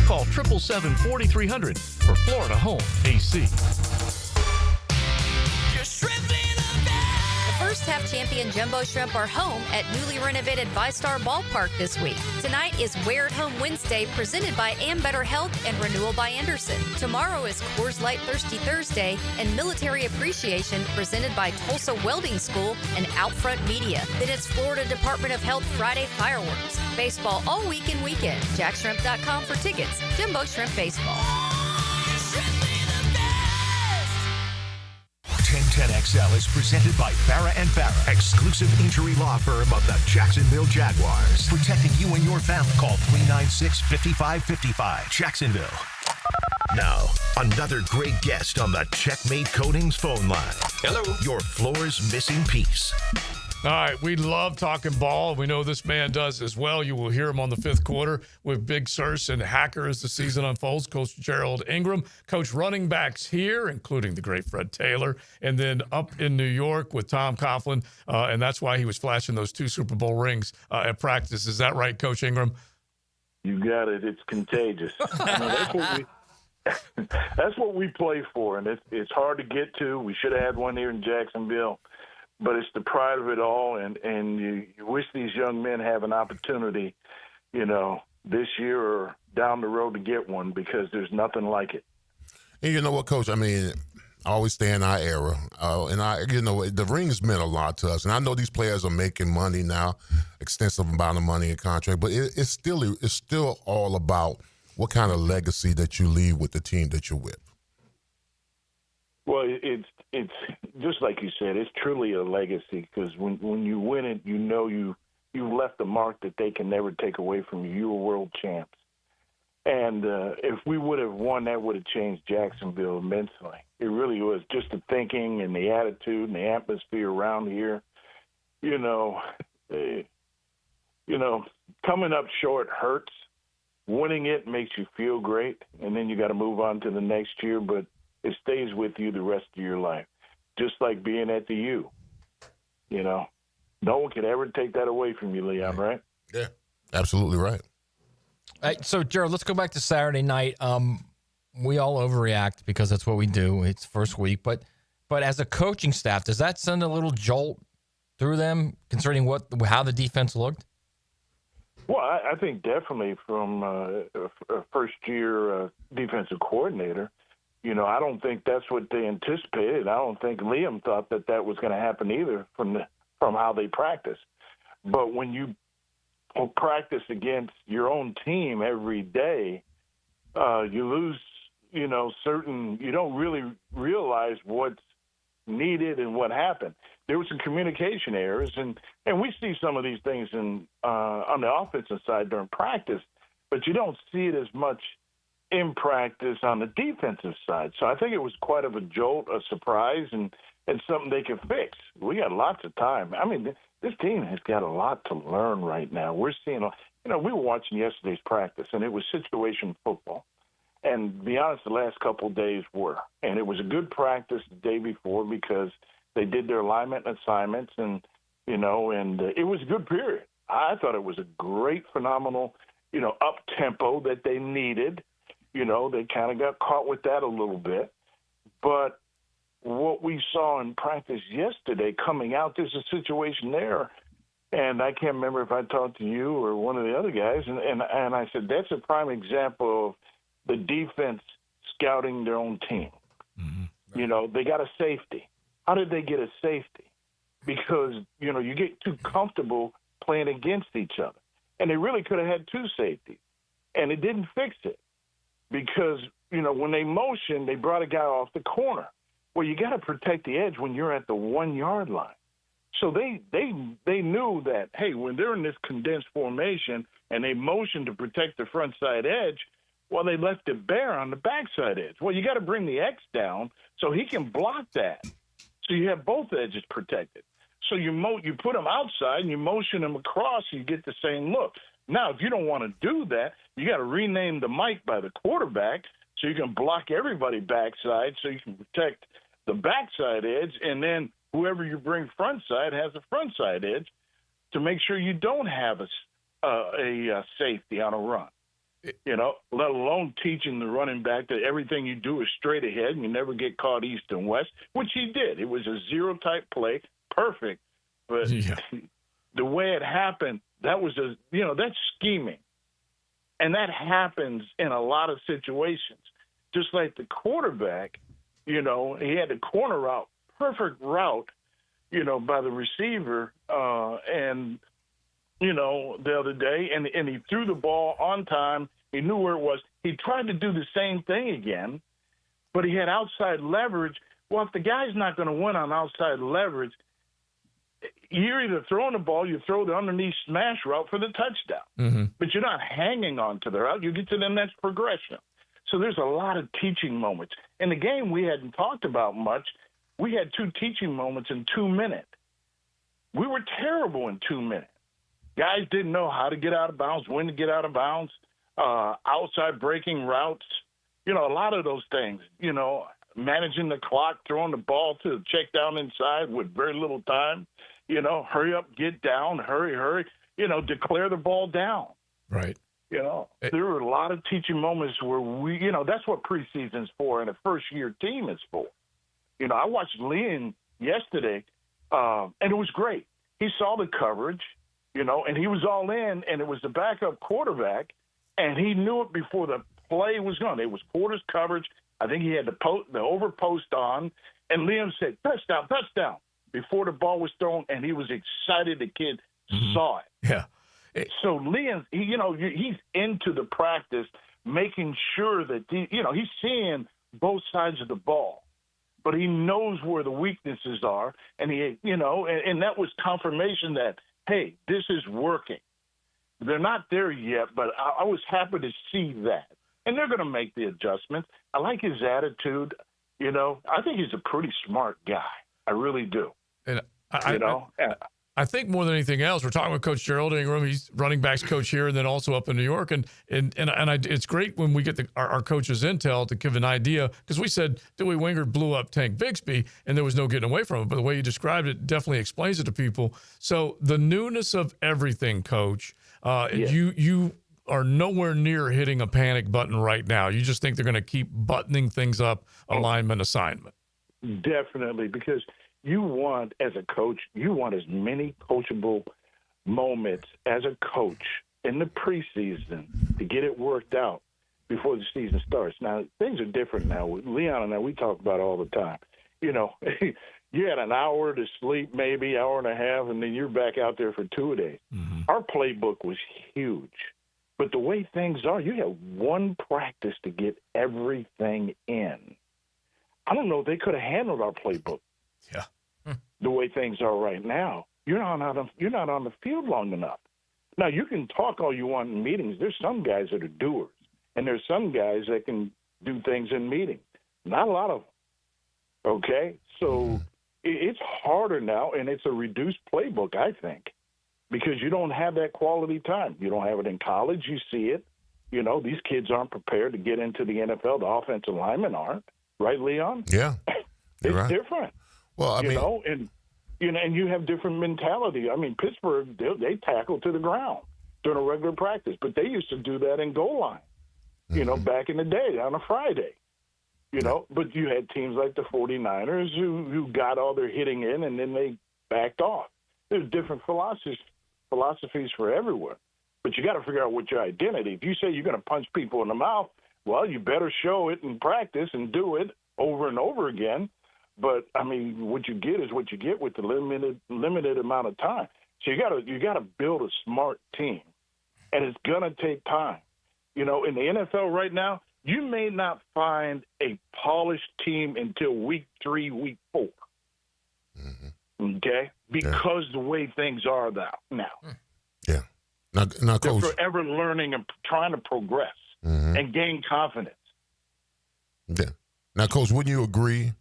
Call 777-4300 for Florida Home AC. The First half champion Jumbo Shrimp are home at newly renovated ViStar Ballpark this week. Tonight is Wear at Home Wednesday, presented by Ambetter Health and Renewal by Anderson. Tomorrow is Coors Light Thirsty Thursday and Military Appreciation, presented by Tulsa Welding School and Outfront Media. Then it's Florida Department of Health Friday fireworks. Baseball all week and weekend. JackShrimp.com for tickets. Jumbo Shrimp Baseball. 1010XL is presented by Farrah & Farrah, exclusive injury law firm of the Jacksonville Jaguars. Protecting you and your family. Call 396-5555. Jacksonville. Now, another great guest on the Checkmate Coatings phone line. Hello. Your floor's missing piece. All right, we love talking ball. We know this man does as well. You will hear him on the fifth quarter with Big Surse and Hacker as the season unfolds. Coach Gerald Ingram, coach running backs here, including the great Fred Taylor, and then up in New York with Tom Coughlin, and that's why he was flashing those 2 Super Bowl rings at practice. Is that right, Coach Ingram? You got it. It's contagious. That's what we play for, and it's hard to get to. We should have had one here in Jacksonville. But it's the pride of it all, and you wish these young men have an opportunity, this year or down the road to get one, because there's nothing like it. And you know what, Coach? I mean, I always stay in our era, the rings meant a lot to us. And I know these players are making money now, extensive amount of money in contract, but it's still all about what kind of legacy that you leave with the team that you're with. Well, it's just like you said, it's truly a legacy, because when you win it, you've left a mark that they can never take away from you. You were world champs. And if we would have won, that would have changed Jacksonville immensely. It really was, just the thinking and the attitude and the atmosphere around here. Coming up short hurts. Winning it makes you feel great, and then you got to move on to the next year, but it stays with you the rest of your life, just like being at the U. No one can ever take that away from you, Leon, right? Yeah, absolutely right. So, Gerald, let's go back to Saturday night. We all overreact because that's what we do. It's first week. But as a coaching staff, does that send a little jolt through them concerning how the defense looked? Well, I think definitely from a first-year defensive coordinator, I don't think that's what they anticipated. I don't think Liam thought that was going to happen either from how they practice. But when you practice against your own team every day, you lose, you don't really realize what's needed and what happened. There were some communication errors, and we see some of these things on the offensive side during practice, but you don't see it as much in practice on the defensive side. So I think it was quite of a jolt, a surprise, and something they can fix. We got lots of time. I mean, this team has got a lot to learn right now. We're seeing, we were watching yesterday's practice, and it was situation football. And to be honest, the last couple of days were. And it was a good practice the day before because they did their alignment and assignments, and it was a good period. I thought it was a great, phenomenal, up-tempo that they needed. They kind of got caught with that a little bit. But what we saw in practice yesterday coming out, there's a situation there, and I can't remember if I talked to you or one of the other guys, and I said that's a prime example of the defense scouting their own team. Mm-hmm. They got a safety. How did they get a safety? Because, you get too comfortable playing against each other. And they really could have had 2 safeties, and it didn't fix it. Because, when they motioned, they brought a guy off the corner. Well, you got to protect the edge when you're at the 1-yard line. So they knew that, hey, when they're in this condensed formation and they motion to protect the front side edge, well, they left it bare on the backside edge. Well, you got to bring the X down so he can block that. So you have both edges protected. So you put them outside and you motion them across, you get the same look. Now, if you don't want to do that, you got to rename the mic by the quarterback so you can block everybody backside so you can protect the backside edge, and then whoever you bring front side has a front side edge to make sure you don't have a safety on a run. Let alone teaching the running back that everything you do is straight ahead and you never get caught east and west, which he did. It was a zero-type play, perfect, but the way it happened, that was that's scheming. And that happens in a lot of situations. Just like the quarterback, he had the corner route, perfect route, by the receiver, and the other day, and he threw the ball on time. He knew where it was. He tried to do the same thing again, but he had outside leverage. Well, if the guy's not going to win on outside leverage, you're either throwing the ball, you throw the underneath smash route for the touchdown, but you're not hanging on to the route. You get to the next progression. So there's a lot of teaching moments. In the game we hadn't talked about much, we had 2 teaching moments in 2 minutes. We were terrible in 2 minutes. Guys didn't know how to get out of bounds, when to get out of bounds, outside breaking routes, a lot of those things, managing the clock, throwing the ball to the check down inside with very little time, hurry up, get down, hurry, declare the ball down. Right. There were a lot of teaching moments where we, that's what preseason's for and a first-year team is for. I watched Liam yesterday, and it was great. He saw the coverage, and he was all in, and it was the backup quarterback, and he knew it before the play was gone. It was quarters coverage. I think he had the over post on, and Liam said, touchdown, before the ball was thrown, and he was excited. The kid saw it. Yeah. So Liam, he's into the practice, making sure that, he's seeing both sides of the ball, but he knows where the weaknesses are, and and that was confirmation that, hey, this is working. They're not there yet, but I was happy to see that. And they're going to make the adjustments. I like his attitude. I think he's a pretty smart guy. I really do. And I think more than anything else, we're talking with Coach Gerald Ingram. He's running backs coach here and then also up in New York. And it's great when we get our coaches' intel to give an idea, because we said Dewey Wingard blew up Tank Bigsby and there was no getting away from it. But the way you described it definitely explains it to people. So the newness of everything, Coach, you are nowhere near hitting a panic button right now. You just think they're going to keep buttoning things up, alignment, assignment. Definitely, because you want, as a coach, as many coachable moments as a coach in the preseason to get it worked out before the season starts. Now, things are different now. With Leon and I, we talk about it all the time. You had an hour to sleep, maybe hour and a half, and then you're back out there for 2 days. Our playbook was huge. But the way things are, you have one practice to get everything in. I don't know if they could have handled our playbook. Yeah. The way things are right now, you're not on the field long enough. Now, you can talk all you want in meetings. There's some guys that are doers, and there's some guys that can do things in meetings. Not a lot of them. Okay? So it's harder now, and it's a reduced playbook, I think, because you don't have that quality time. You don't have it in college. You see it. These kids aren't prepared to get into the NFL. The offensive linemen aren't. Right, Leon? Yeah. It's different. Well, and you have different mentality. I mean, Pittsburgh, they tackle to the ground during a regular practice, but they used to do that in goal line, back in the day on a Friday, But you had teams like the 49ers who got all their hitting in and then they backed off. There's different philosophies for everywhere, but you got to figure out what your identity. If you say you're going to punch people in the mouth, well, you better show it in practice and do it over and over again. But I mean, what you get is what you get with the limited amount of time. So you got to build a smart team, and it's gonna take time. In the NFL right now, you may not find a polished team until week 3, week 4. Okay, because the way things are now. Yeah. Now, they're Coach, forever learning and trying to progress and gain confidence. Yeah. Now, Coach, wouldn't you agree?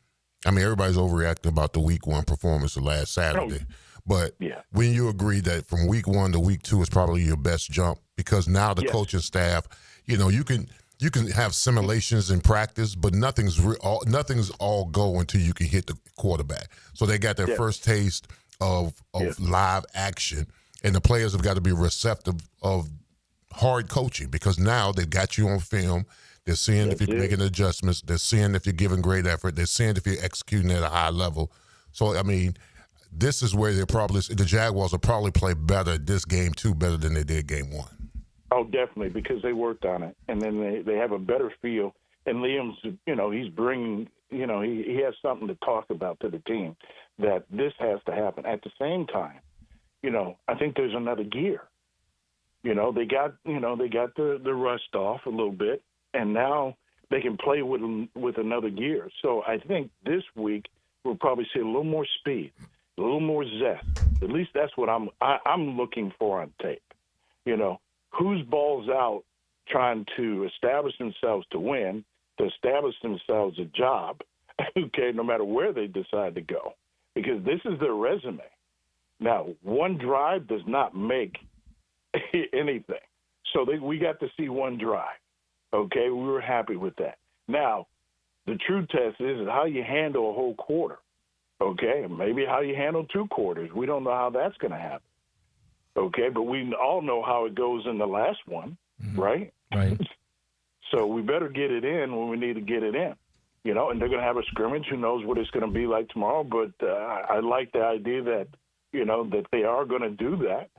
I mean, everybody's overreacting about the week 1 performance of last Saturday. But wouldn't you agree that from week 1 to week 2 is probably your best jump? Because now the coaching staff, you can have simulations in practice, but nothing's all go until you can hit the quarterback. So they got their first taste of live action, and the players have got to be receptive of hard coaching, because now they've got you on film. They're seeing if you're making adjustments. They're seeing if you're giving great effort. They're seeing if you're executing at a high level. So, I mean, this is where the Jaguars will probably play better this game too, better than they did game one. Oh, definitely, because they worked on it, and then they have a better feel. And Liam's, he's bringing, he has something to talk about to the team that this has to happen. At the same time, I think there's another gear. They got the rust off a little bit, and now they can play with another gear. So I think this week we'll probably see a little more speed, a little more zest. At least that's what I'm looking for on tape. Whose ball's out trying to establish themselves to win, to establish themselves a job, okay, no matter where they decide to go, because this is their resume. Now, one drive does not make anything. So we got to see one drive, okay? We were happy with that. Now, the true test is how you handle a whole quarter, okay? Maybe how you handle 2 quarters. We don't know how that's going to happen. Okay, but we all know how it goes in the last one, right? Right. So we better get it in when we need to get it in, and they're going to have a scrimmage. Who knows what it's going to be like tomorrow, but I like the idea that, that they are going to do that,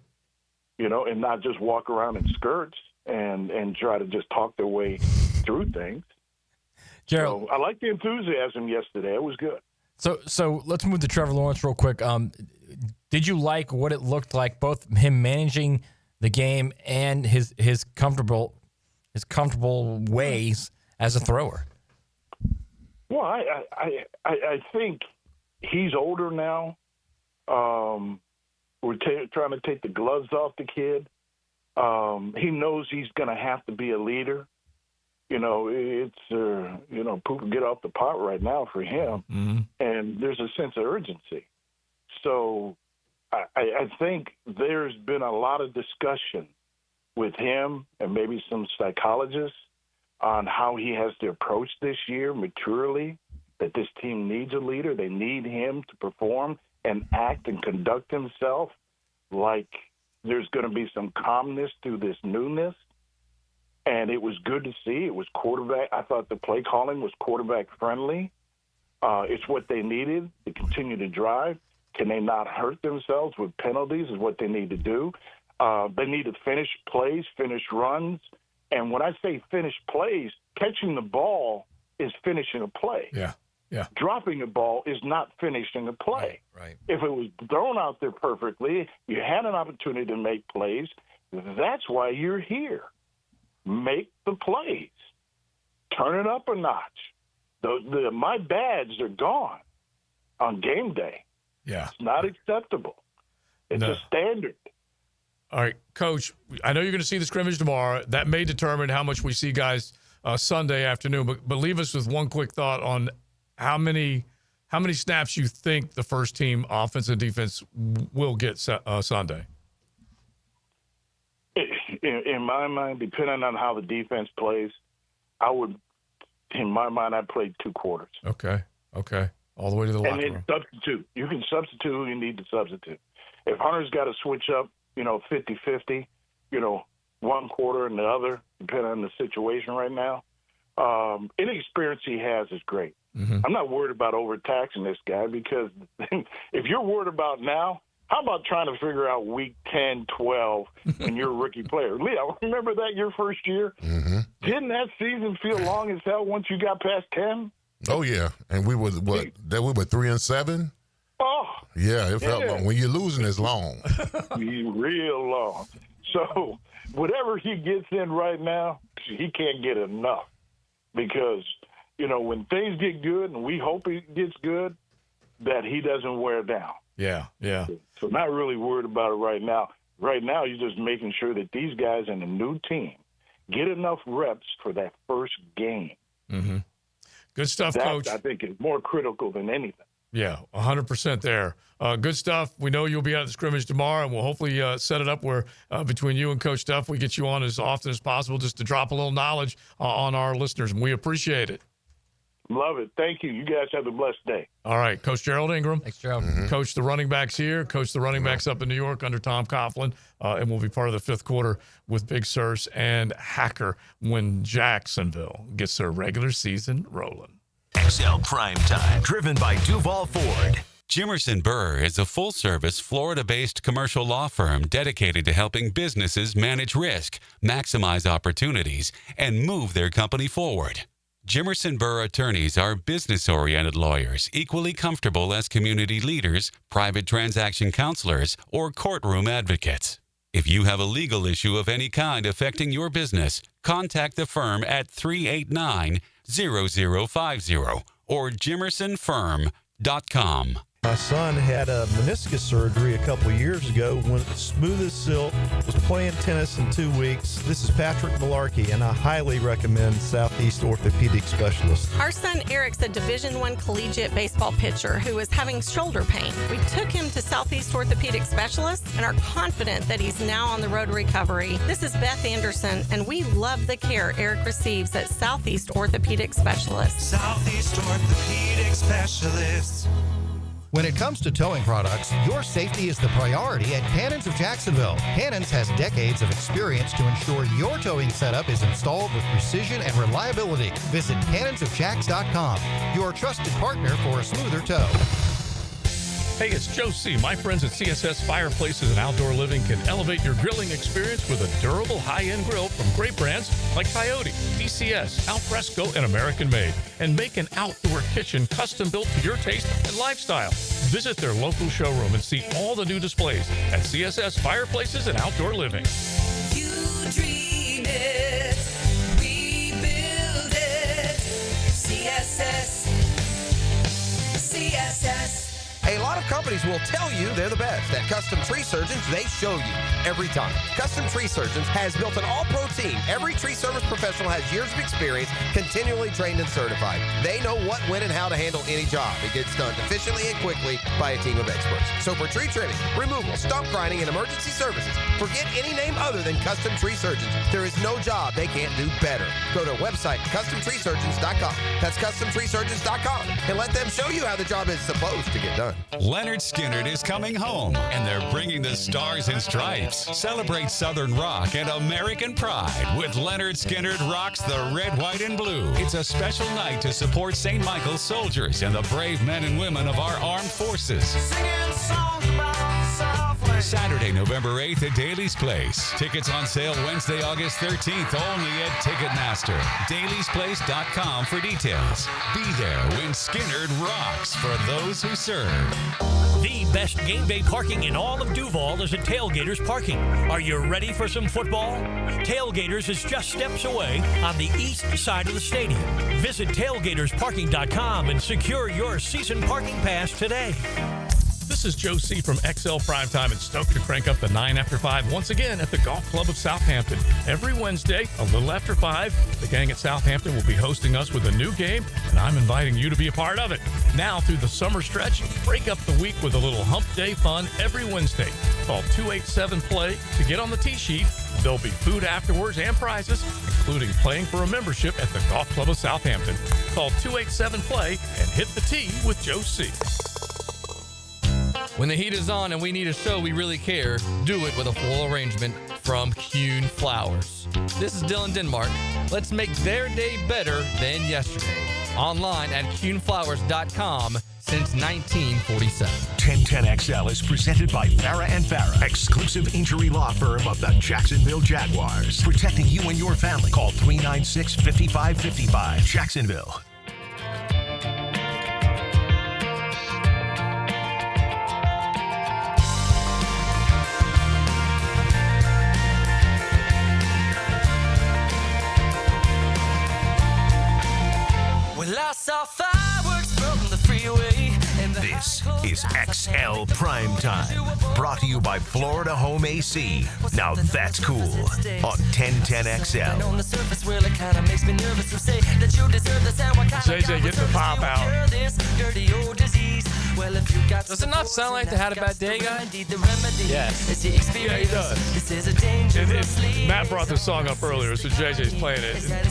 and not just walk around in skirts and try to just talk their way through things. Gerald, so I like the enthusiasm yesterday. It was good. So let's move to Trevor Lawrence real quick. Did you like what it looked like, both him managing the game and his comfortable ways as a thrower? Well, I think he's older now. We're trying to take the gloves off the kid. He knows he's going to have to be a leader. It's poop get off the pot right now for him, and there's a sense of urgency. So I think there's been a lot of discussion with him and maybe some psychologists on how he has to approach this year maturely, that this team needs a leader. They need him to perform and act and conduct himself like there's going to be some calmness through this newness. And it was good to see. It was quarterback. I thought the play calling was quarterback friendly. It's what they needed to continue to drive. Can they not hurt themselves with penalties is what they need to do. They need to finish plays, finish runs. And when I say finish plays, catching the ball is finishing a play. Yeah. Dropping a ball is not finishing a play. Right. If it was thrown out there perfectly, you had an opportunity to make plays. That's why you're here. Make the plays. Turn it up a notch. My badges are gone on game day. Yeah. It's not acceptable. It's a standard. All right, Coach, I know you're going to see the scrimmage tomorrow. That may determine how much we see guys Sunday afternoon, but leave us with one quick thought on how many snaps you think the first team offense and defense will get Sunday. In my mind, depending on how the defense plays, I'd play 2 quarters. Okay. All the way to the locker room. And then substitute. You can substitute who you need to substitute. If Hunter's got to switch up, 50-50, one quarter and the other, depending on the situation right now, any experience he has is great. Mm-hmm. I'm not worried about overtaxing this guy because if you're worried about now, how about trying to figure out week 10, 12 when you're a rookie player? Leo, remember that your first year? Mm-hmm. Didn't that season feel long as hell once you got past 10? Oh, yeah. And we were 3-7? Oh. Yeah, it felt long. When you're losing, it's long. Real long. So whatever he gets in right now, he can't get enough because, when things get good, and we hope he gets good, that he doesn't wear down. Yeah. So not really worried about it right now. Right now, you're just making sure that these guys in the new team get enough reps for that first game. Mm-hmm. Good stuff, Coach. I think is more critical than anything. Yeah, 100% there. Good stuff. We know you'll be out at the scrimmage tomorrow, and we'll hopefully set it up where between you and Coach Duff, we get you on as often as possible just to drop a little knowledge on our listeners, and we appreciate it. Love it. Thank you. You guys have a blessed day. All right, Coach Gerald Ingram. Thanks, Gerald. Mm-hmm. Coach the running backs here. Coach the running backs up in New York under Tom Coughlin, and we'll be part of the 5th quarter with Big Surse and Hacker when Jacksonville gets their regular season rolling. XL Primetime, driven by Duval Ford. Jimerson Burr is a full-service, Florida-based commercial law firm dedicated to helping businesses manage risk, maximize opportunities, and move their company forward. Jimerson Burr attorneys are business-oriented lawyers, equally comfortable as community leaders, private transaction counselors, or courtroom advocates. If you have a legal issue of any kind affecting your business, contact the firm at 389-0050 or jimersonfirm.com. My son had a meniscus surgery a couple of years ago. Went smooth as silk, was playing tennis in 2 weeks. This is Patrick Malarkey, and I highly recommend Southeast Orthopedic Specialist. Our son Eric's a Division I collegiate baseball pitcher who is having shoulder pain. We took him to Southeast Orthopedic Specialist and are confident that he's now on the road to recovery. This is Beth Anderson, and we love the care Eric receives at Southeast Orthopedic Specialist. Southeast Orthopedic Specialist. When it comes to towing products, your safety is the priority at Cannons of Jacksonville. Cannons has decades of experience to ensure your towing setup is installed with precision and reliability. Visit cannonsofjacks.com, your trusted partner for a smoother tow. Hey, it's Joe C. My friends at CSS Fireplaces and Outdoor Living can elevate your grilling experience with a durable, high-end grill from great brands like Coyote, DCS, Alfresco, and American Made, and make an outdoor kitchen custom-built to your taste and lifestyle. Visit their local showroom and see all the new displays at CSS Fireplaces and Outdoor Living. You dream it, we build it. CSS. A lot of companies will tell you they're the best. At Custom Tree Surgeons, they show you every time. Custom Tree Surgeons has built an all-pro team. Every tree service professional has years of experience, continually trained and certified. They know what, when, and how to handle any job. It gets done efficiently and quickly by a team of experts. So for tree trimming, removal, stump grinding, and emergency services, forget any name other than Custom Tree Surgeons. There is no job they can't do better. Go to our website, CustomTreeSurgeons.com. That's CustomTreeSurgeons.com. And let them show you how the job is supposed to get done. Leonard Skinner is coming home, and they're bringing the Stars and Stripes. Celebrate Southern rock and American pride with Leonard Skinner Rocks the Red, White, and Blue. It's a special night to support St. Michael's soldiers and the brave men and women of our armed forces. Saturday, November 8th at Daly's Place. Tickets on sale Wednesday, August 13th, only at Ticketmaster. DailysPlace.com for details. Be there when Skinner rocks for those who serve. The best game day parking in all of Duval is at Tailgaters Parking. Are you ready for some football? Tailgaters is just steps away on the east side of the stadium. Visit tailgatorsparking.com and secure your season parking pass today. This is Joe C. from XL Primetime and stoked to crank up the 9 after 5 once again at the Golf Club of Southampton. Every Wednesday, a little after 5, the gang at Southampton will be hosting us with a new game, and I'm inviting you to be a part of it. Now, through the summer stretch, break up the week with a little hump day fun every Wednesday. Call 287-PLAY to get on the tee sheet. There'll be food afterwards and prizes, including playing for a membership at the Golf Club of Southampton. Call 287-PLAY and hit the tee with Joe C. When the heat is on and we need a show we really care, do it with a full arrangement from Kuhn Flowers. This is Dylan Denmark. Let's make their day better than yesterday. Online at kuhnflowers.com since 1947. 1010XL is presented by Farah and Farah, exclusive injury law firm of the Jacksonville Jaguars. Protecting you and your family. Call 396-5555. Jacksonville. Saw fireworks from the freeway. This is XL Primetime, brought to you by Florida Home AC. Now that's cool on 1010XL. JJ, get the pop out. Does it not sound like they had a bad day, guy? Yes. Yeah, he does. And Matt brought this song up earlier, so JJ's playing it. And,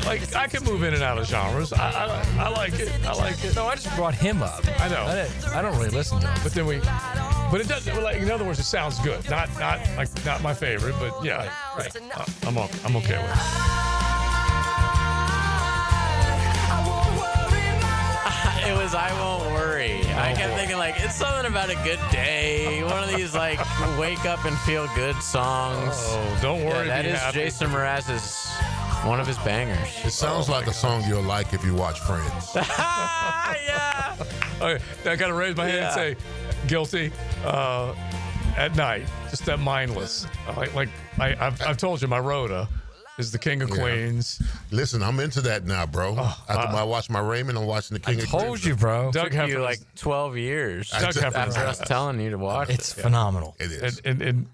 like, I can move in and out of genres. I like it. I like it. No, I just brought him up. I know. I don't really listen to him. But then but it does. Like, in other words, it sounds good. Not my favorite, but yeah, right. I'm okay with it. It was I Won't Worry. I kept thinking, like, it's something about a good day. One of these, like, wake up and feel good songs. Oh, don't worry. Yeah, that is happy. Jason Mraz's one of his bangers. It sounds like a song you'll like if you watch Friends. Yeah. Okay, I got to raise my hand and say, guilty at night. Just that mindless. I've told you, my Rhoda is the King of Queens. Listen, I'm into that now, bro. After I watch my Raymond, I'm watching the King of Queens. Told you, bro. Took you like 12 years after us telling you to watch it. It's phenomenal. It is. And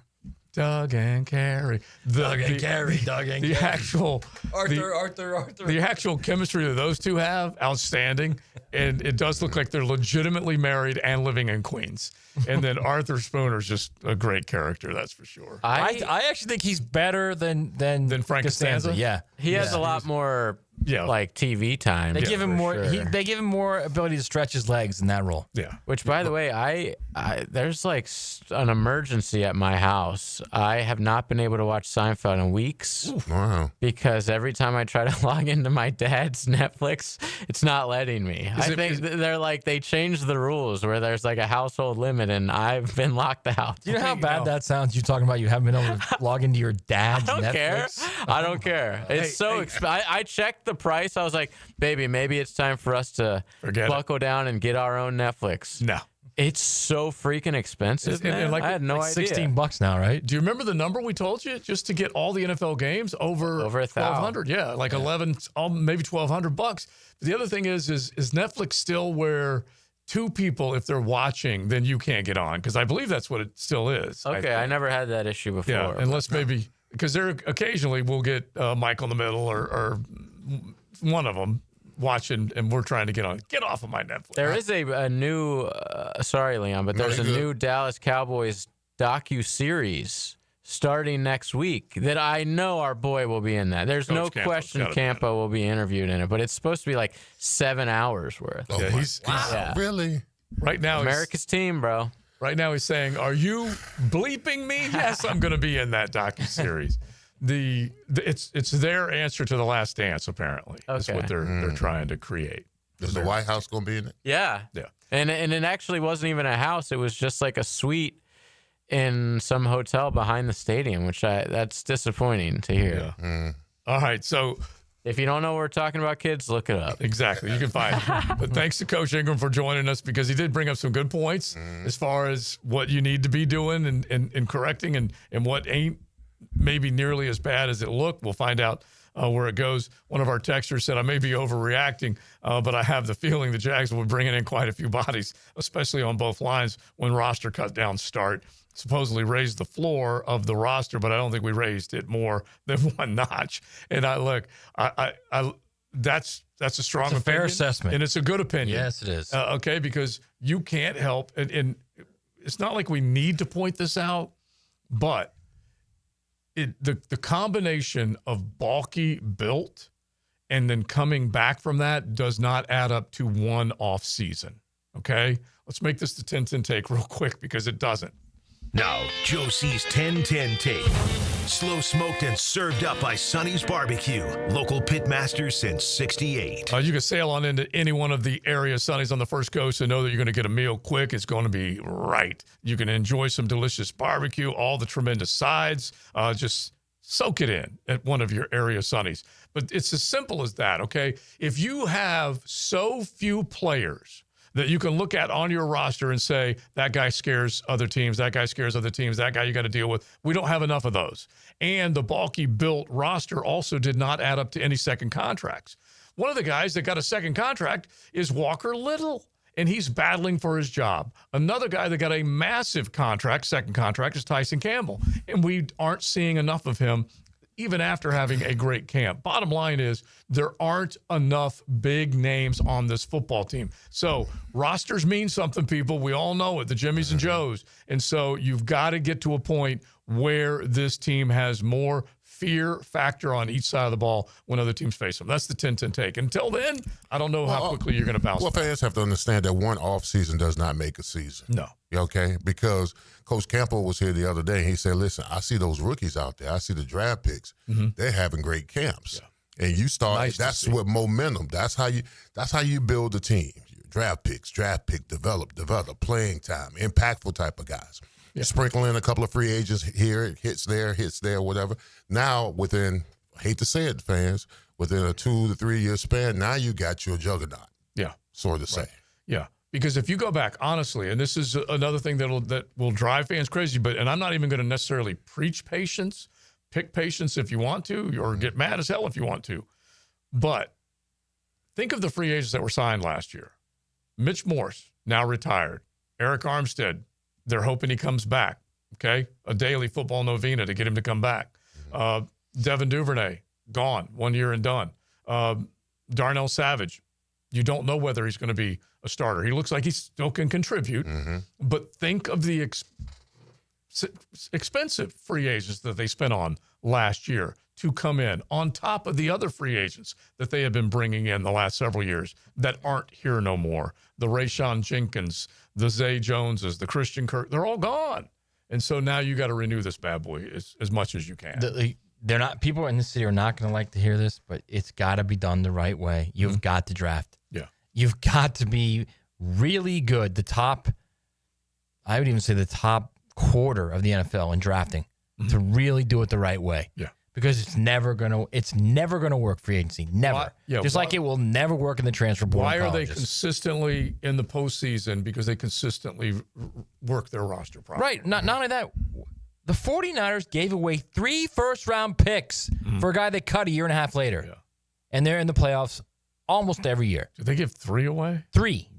Doug and Carrie. Doug and Carrie. The actual Arthur. The actual chemistry that those two have, outstanding. And it does look like they're legitimately married and living in Queens. And then Arthur Spooner's just a great character, that's for sure. I actually think he's better than Frank Costanza. Yeah, He has a lot more like TV time. They give him more. Sure. They give him more ability to stretch his legs in that role. Yeah. Which, by the way, I there's like an emergency at my house. I have not been able to watch Seinfeld in weeks. Wow. Because every time I try to log into my dad's Netflix, it's not letting me. I think they're like, they changed the rules where there's like a household limit, and I've been locked out. Do you know how bad that sounds? You talking about you haven't been able to log into your dad's Netflix? I don't care. It's so expensive. I checked the price. I was like, baby, maybe it's time for us to buckle down and get our own Netflix. No. It's so freaking expensive, man. I had no idea. $16 now, right? Do you remember the number we told you just to get all the NFL games? Over 1,200. Yeah, like 11, maybe $1,200. But the other thing is Netflix still where two people, if they're watching, then you can't get on? Because I believe that's what it still is. Okay, I never had that issue before. Yeah, unless maybe because there occasionally we'll get Michael in the middle or one of them watching, and we're trying to get on. Get off of my Netflix. There is a new, sorry, Leon, but there's a new Dallas Cowboys docu-series starting next week that I know our boy will be in that. There's Coach no question Campo will be interviewed in it, but it's supposed to be like 7 hours worth. Oh, yeah, he's really? Right now, America's team, bro. Right now he's saying, "Are you bleeping me?" Yes, I'm going to be in that docu-series. It's their answer to The Last Dance, apparently. That's what they're trying to create. Is the White House going to be in it? Yeah. And it actually wasn't even a house. It was just like a suite in some hotel behind the stadium, which that's disappointing to hear. Yeah. All right, so if you don't know what we're talking about, kids, look it up. Exactly. You can find it. But thanks to Coach Ingram for joining us, because he did bring up some good points as far as what you need to be doing and correcting and what ain't maybe nearly as bad as it looked. We'll find out where it goes. One of our texters said, I may be overreacting, but I have the feeling the Jags will be bringing in quite a few bodies, especially on both lines when roster cut downs start. Supposedly raised the floor of the roster, but I don't think we raised it more than one notch. And that's a strong opinion. Fair assessment. And it's a good opinion. Yes, it is. Okay, because you can't help, and it's not like we need to point this out, but the combination of bulky built and then coming back from that does not add up to one off season. Okay? Let's make this the 10-10 take real quick, because it doesn't. Now, Joe C's 10-10 take. Slow smoked and served up by Sonny's Barbecue. Local pit master since 68. You can sail on into any one of the area Sonny's on the First Coast and know that you're going to get a meal quick. It's going to be right. You can enjoy some delicious barbecue, all the tremendous sides. Just soak it in at one of your area Sonny's. But it's as simple as that, okay? If you have so few players that you can look at on your roster and say, that guy scares other teams, that guy scares other teams, that guy you got to deal with. We don't have enough of those. And the bulky built roster also did not add up to any second contracts. One of the guys that got a second contract is Walker Little, and he's battling for his job. Another guy that got a massive contract, second contract, is Tyson Campbell, and we aren't seeing enough of him even after having a great camp. Bottom line is there aren't enough big names on this football team. So rosters mean something, people. We all know it, the Jimmies and Joes. And so you've got to get to a point where this team has more fear factor on each side of the ball when other teams face them. That's the 10-10 take. Until then, I don't know how quickly you're going to bounce back. Fans have to understand that one off season does not make a season. No. Okay? Because Coach Campbell was here the other day, and he said, listen, I see those rookies out there. I see the draft picks. They're having great camps. Yeah. And you start, that's what momentum. That's how you build a team. Draft pick, develop, playing time, impactful type of guys. Yeah. Sprinkle in a couple of free agents here, hits there, whatever. Now, within, I hate to say it, fans, within a 2 to 3 year span, now you got your juggernaut. Yeah. Sort of say. Yeah. Because if you go back, honestly, and this is another thing that will drive fans crazy, and I'm not even going to necessarily preach patience, pick patience if you want to, or get mad as hell if you want to. But think of the free agents that were signed last year. Mitch Morse, now retired. Eric Armstead, they're hoping he comes back, okay? A daily football novena to get him to come back. Devin Duvernay, gone, 1 year and done. Darnell Savage, you don't know whether he's going to be a starter. He looks like he still can contribute, but think of the expensive free agents that they spent on last year to come in on top of the other free agents that they have been bringing in the last several years that aren't here no more. The Rayshon Jenkins, the Zay Joneses, the Christian Kirk, they're all gone. And so now you got to renew this bad boy as much as you can. They're not, people in the city are not going to like to hear this, but it's got to be done the right way. You've got to draft. Yeah. You've got to be really good. I would even say the top quarter of the NFL in drafting to really do it the right way. Yeah. Because it's never gonna work free agency. Never. Like it will never work in the transfer portal. Why are they consistently in the postseason? Because they consistently work their roster properly. Right. Not only that, the 49ers gave away 3 first-round picks for a guy they cut a year and a half later. Yeah. And they're in the playoffs almost every year. Did they give 3 away? 3.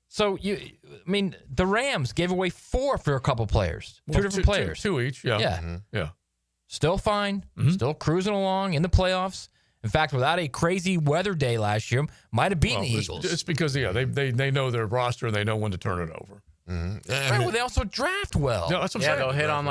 So, the Rams gave away 4 for a couple players. Two different players. 2 each, yeah. Yeah. Yeah. Still fine. Still cruising along in the playoffs. In fact, without a crazy weather day last year, might have beaten the Eagles. It's because, they know their roster and they know when to turn it over. Right, well, they also draft well. Yeah, that's what I'm saying. They'll hit on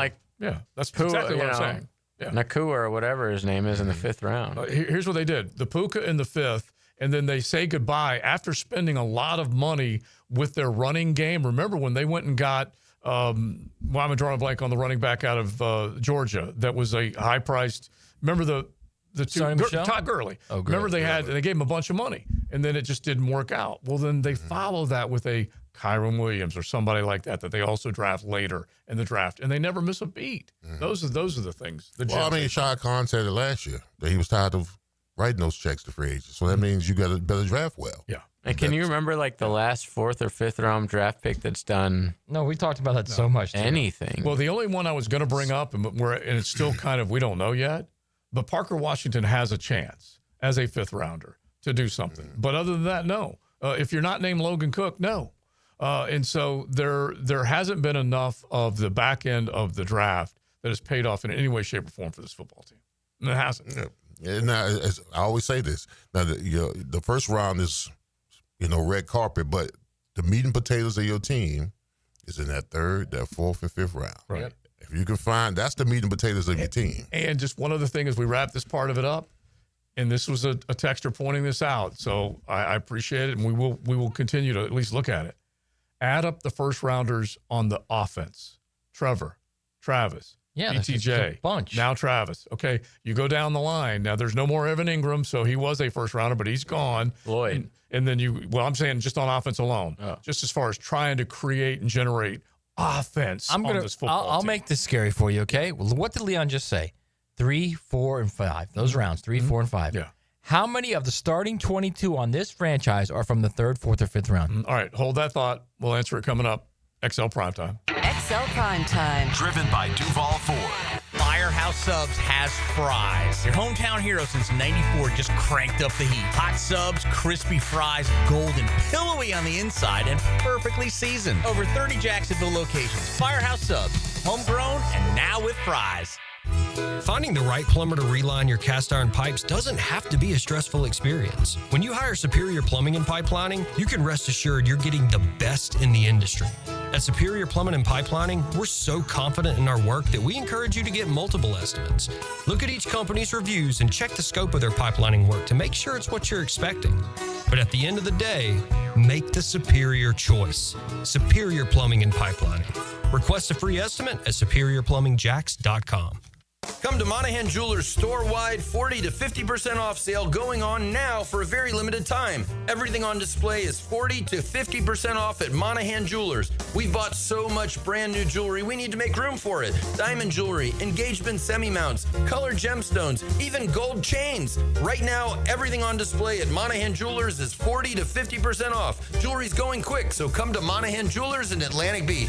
that's exactly what I'm saying. Yeah. Nakua or whatever his name is in the 5th round. Here's what they did. The Puka in the 5th, and then they say goodbye after spending a lot of money with their running game. Remember when they went and got, I'm drawing a blank on the running back out of Georgia that was a high-priced, remember the two, Todd Gurley. Oh, remember they gave him a bunch of money, and then it just didn't work out. Well, then they follow that with a Kyron Williams or somebody like that they also draft later in the draft, and they never miss a beat. Those are the things. Shad Khan said it last year that he was tired of writing those checks to free agents. So that means you got to better draft well. Yeah. And can you remember the last 4th or 5th round draft pick that's done? No, we talked about that so much. Anything. Well, the only one I was going to bring up, and it's still kind of, we don't know yet, but Parker Washington has a chance as a 5th rounder to do something. But other than that, no. If you're not named Logan Cook, no. And so there hasn't been enough of the back end of the draft that has paid off in any way, shape, or form for this football team. And it hasn't. Yeah. And now, as I always say this, now the first round is, red carpet, but the meat and potatoes of your team is in that 3rd, that 4th, and 5th round. Right. If you can find, that's the meat and potatoes of your team. And just one other thing as we wrap this part of it up, and this was a texter pointing this out, so I appreciate it, and we will continue to at least look at it. Add up the first rounders on the offense. Trevor, Travis, ETJ, bunch. Now Travis. Okay, you go down the line. Now there's no more Evan Ingram, so he was a first rounder, but he's gone. Lloyd. And then I'm saying just on offense alone, just as far as trying to create and generate offense on this football team. I'll make this scary for you, okay? Well, what did Leon just say? 3, 4, and 5. Those rounds, 3, 4, and 5. Yeah. How many of the starting 22 on this franchise are from the 3rd, 4th, or 5th round? All right, hold that thought. We'll answer it coming up. XL Primetime. XL Primetime. Driven by Duval Ford. Firehouse Subs has fries. Your hometown hero since '94 just cranked up the heat. Hot subs, crispy fries, golden, pillowy on the inside, and perfectly seasoned. Over 30 Jacksonville locations. Firehouse Subs. Homegrown and now with fries. Finding the right plumber to reline your cast iron pipes doesn't have to be a stressful experience. When you hire Superior Plumbing and Pipelining, you can rest assured you're getting the best in the industry. At Superior Plumbing and Pipelining, we're so confident in our work that we encourage you to get multiple estimates. Look at each company's reviews and check the scope of their pipelining work to make sure it's what you're expecting. But at the end of the day, make the superior choice. Superior Plumbing and Pipelining. Request a free estimate at superiorplumbingjax.com. Come to Monahan Jewelers store-wide 40 to 50% off sale going on now for a very limited time. Everything on display is 40 to 50% off at Monahan Jewelers. We've bought so much brand new jewelry, we need to make room for it. Diamond jewelry, engagement semi-mounts, colored gemstones, even gold chains. Right now, everything on display at Monahan Jewelers is 40 to 50% off. Jewelry's going quick, so come to Monahan Jewelers in Atlantic Beach.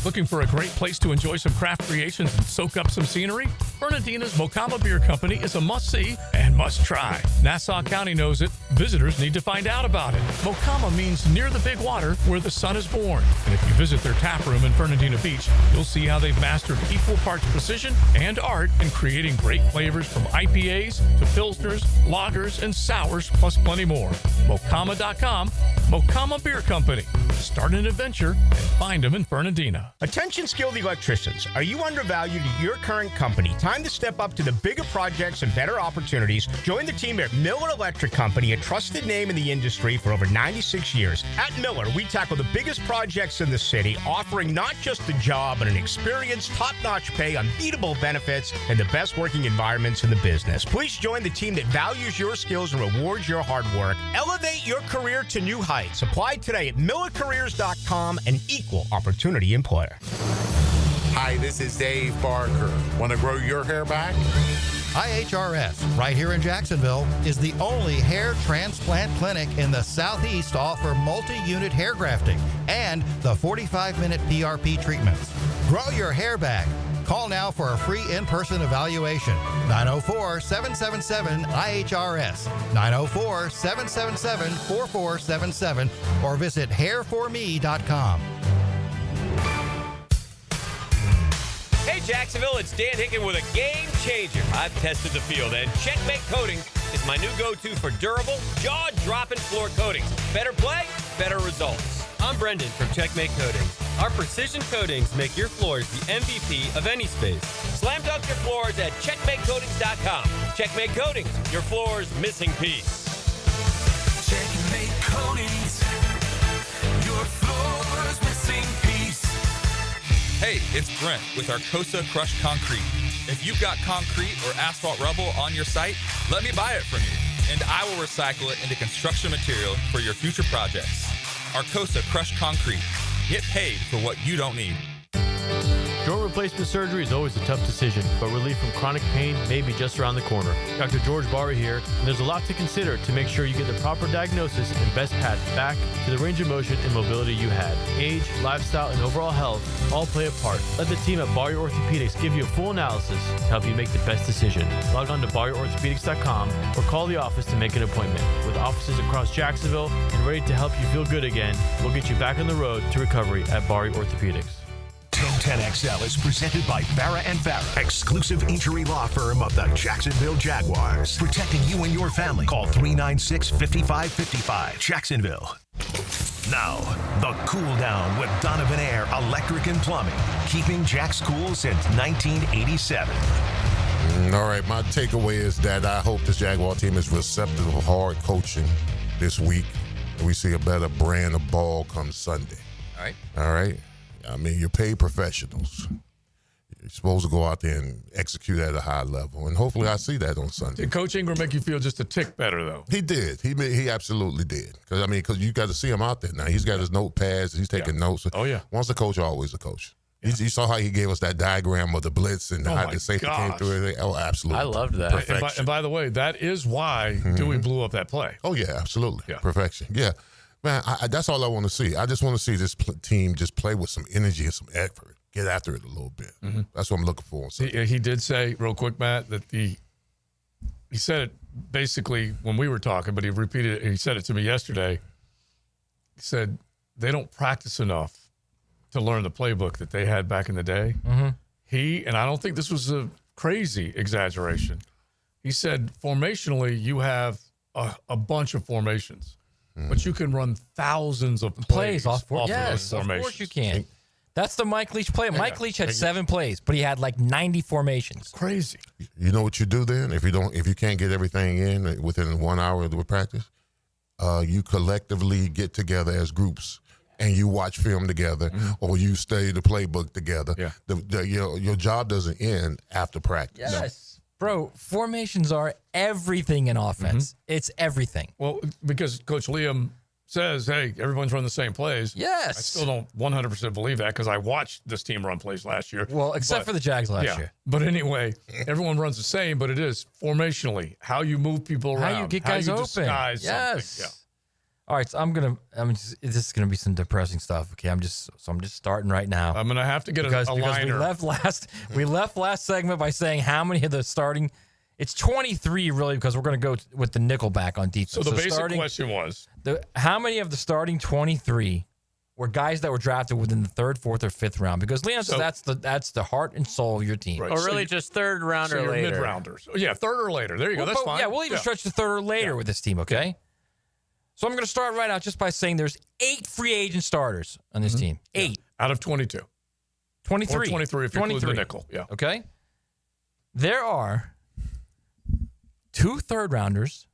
Looking for a great place to enjoy some craft creations and soak up some scenery? Fernandina's Mocama Beer Company is a must-see and must-try. Nassau County knows it. Visitors need to find out about it. Mocama means near the big water where the sun is born. And if you visit their tap room in Fernandina Beach, you'll see how they've mastered equal parts precision and art in creating great flavors from IPAs to Pilsners, lagers, and sours, plus plenty more. Mocama.com, Mocama Beer Company. Start an adventure and find them in Fernandina. Attention skilled electricians. Are you undervalued at your current company? Time to step up to the bigger projects and better opportunities. Join the team at Miller Electric Company, a trusted name in the industry for over 96 years. At Miller, we tackle the biggest projects in the city, offering not just a job, but an experience, top-notch pay, unbeatable benefits, and the best working environments in the business. Please join the team that values your skills and rewards your hard work. Elevate your career to new heights. Apply today at millercareers.com, an equal opportunity employer. Hi, this is Dave Barker. Want to grow your hair back? IHRS, right here in Jacksonville, is the only hair transplant clinic in the Southeast to offer multi-unit hair grafting and the 45-minute PRP treatments. Grow your hair back. Call now for a free in-person evaluation. 904-777-IHRS, 904-777-4477, or visit hairforme.com. Hey Jacksonville, it's Dan Hicken with a game changer. I've tested the field, and Checkmate Coatings is my new go-to for durable, jaw-dropping floor coatings. Better play, better results. I'm Brendan from Checkmate Coatings. Our precision coatings make your floors the MVP of any space. Slam dunk your floors at checkmatecoatings.com. Checkmate Coatings, your floor's missing piece. Checkmate Coatings, your floor's missing piece. Hey, it's Brent with Arcosa Crushed Concrete. If you've got concrete or asphalt rubble on your site, let me buy it from you, and I will recycle it into construction material for your future projects. Arcosa Crushed Concrete. Get paid for what you don't need. Joint replacement surgery is always a tough decision, but relief from chronic pain may be just around the corner. Dr. George Barry here, and there's a lot to consider to make sure you get the proper diagnosis and best path back to the range of motion and mobility you had. Age, lifestyle, and overall health all play a part. Let the team at Barry Orthopedics give you a full analysis to help you make the best decision. Log on to BarryOrthopedics.com or call the office to make an appointment. With offices across Jacksonville and ready to help you feel good again, we'll get you back on the road to recovery at Barry Orthopedics. 1010XL is presented by Farah & Farah, exclusive injury law firm of the Jacksonville Jaguars. Protecting you and your family. Call 396-5555. Jacksonville. Now, the cool down with Donovan Air Electric and Plumbing. Keeping Jack's cool since 1987. All right, my takeaway is that I hope this Jaguar team is receptive of hard coaching this week. We see a better brand of ball come Sunday. All right. All right. I mean, you're paid professionals. You're supposed to go out there and execute at a high level, and hopefully I see that on Sunday. Did Coach Ingram make you feel just a tick better, though? He did. He absolutely did. Because you got to see him out there now. He's got his notepads. He's taking notes. Oh, yeah. Once a coach, always a coach. Yeah. You saw how he gave us that diagram of the blitz and how the safety came through. Oh, absolutely. I loved that. And by the way, that is why Dewey blew up that play. Oh, yeah, absolutely. Yeah. Perfection. Yeah. Man, that's all I want to see. I just want to see this team just play with some energy and some effort. Get after it a little bit. Mm-hmm. That's what I'm looking for. He did say, real quick, Matt, that he said it basically when we were talking, but he repeated it. He said it to me yesterday. He said they don't practice enough to learn the playbook that they had back in the day. Mm-hmm. And I don't think this was a crazy exaggeration. He said formationally you have a bunch of formations. But you can run thousands of plays off yes, of of course you can. That's the Mike Leach play. Yeah. Mike Leach had 7 plays, but he had like 90 formations. Crazy. You know what you do then? If you can't get everything in within 1 hour of the practice, you collectively get together as groups and you watch film together, or you study the playbook together. Yeah. Your job doesn't end after practice. Yes. Bro, formations are everything in offense. It's everything. Well, because Coach Liam says, hey, everyone's running the same plays. Yes. I still don't 100% believe that because I watched this team run plays last year. Well, except for the Jags last year. But anyway, everyone runs the same, but it is formationally how you move people around. How you get guys open. Disguise yes. something. Yeah. All right, so this is gonna be some depressing stuff. Okay, I'm just starting right now. I'm gonna have to get because a we liner. left last segment by saying how many of the starting. It's 23 really because we're going to go with the nickel back on defense. So the basic question was how many of the starting 23 were guys that were drafted within the third, fourth, or fifth round? Because Leon says that's the heart and soul of your team. Right. Or really just third round or later. Mid-rounders. Yeah, third or later. There you go. That's fine. Yeah, we'll even stretch to third or later with this team, okay? So I'm going to start right out just by saying there's 8 free agent starters on this team. 8. Out of 22. 23. Or 23 if you include the nickel. Yeah. Okay? There are 2 third rounders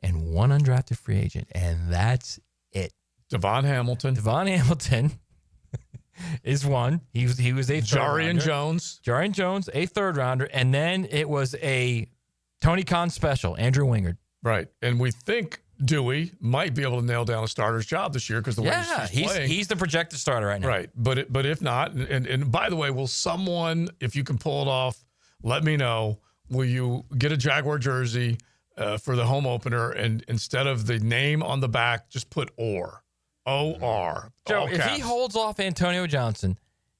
and 1 undrafted free agent, and that's it. Devon Hamilton is one. He was a third rounder. Jarian Jones, a third rounder, and then it was a Tony Khan special, Andrew Wingard. Right, and we think Dewey might be able to nail down a starter's job this year because the way he's playing. He's the projected starter right now. Right, but if not, and by the way, will someone, if you can pull it off, let me know. Will you get a Jaguar jersey for the home opener, and instead of the name on the back, just put OR. O-R. Joe, if he holds off Antonio Johnson,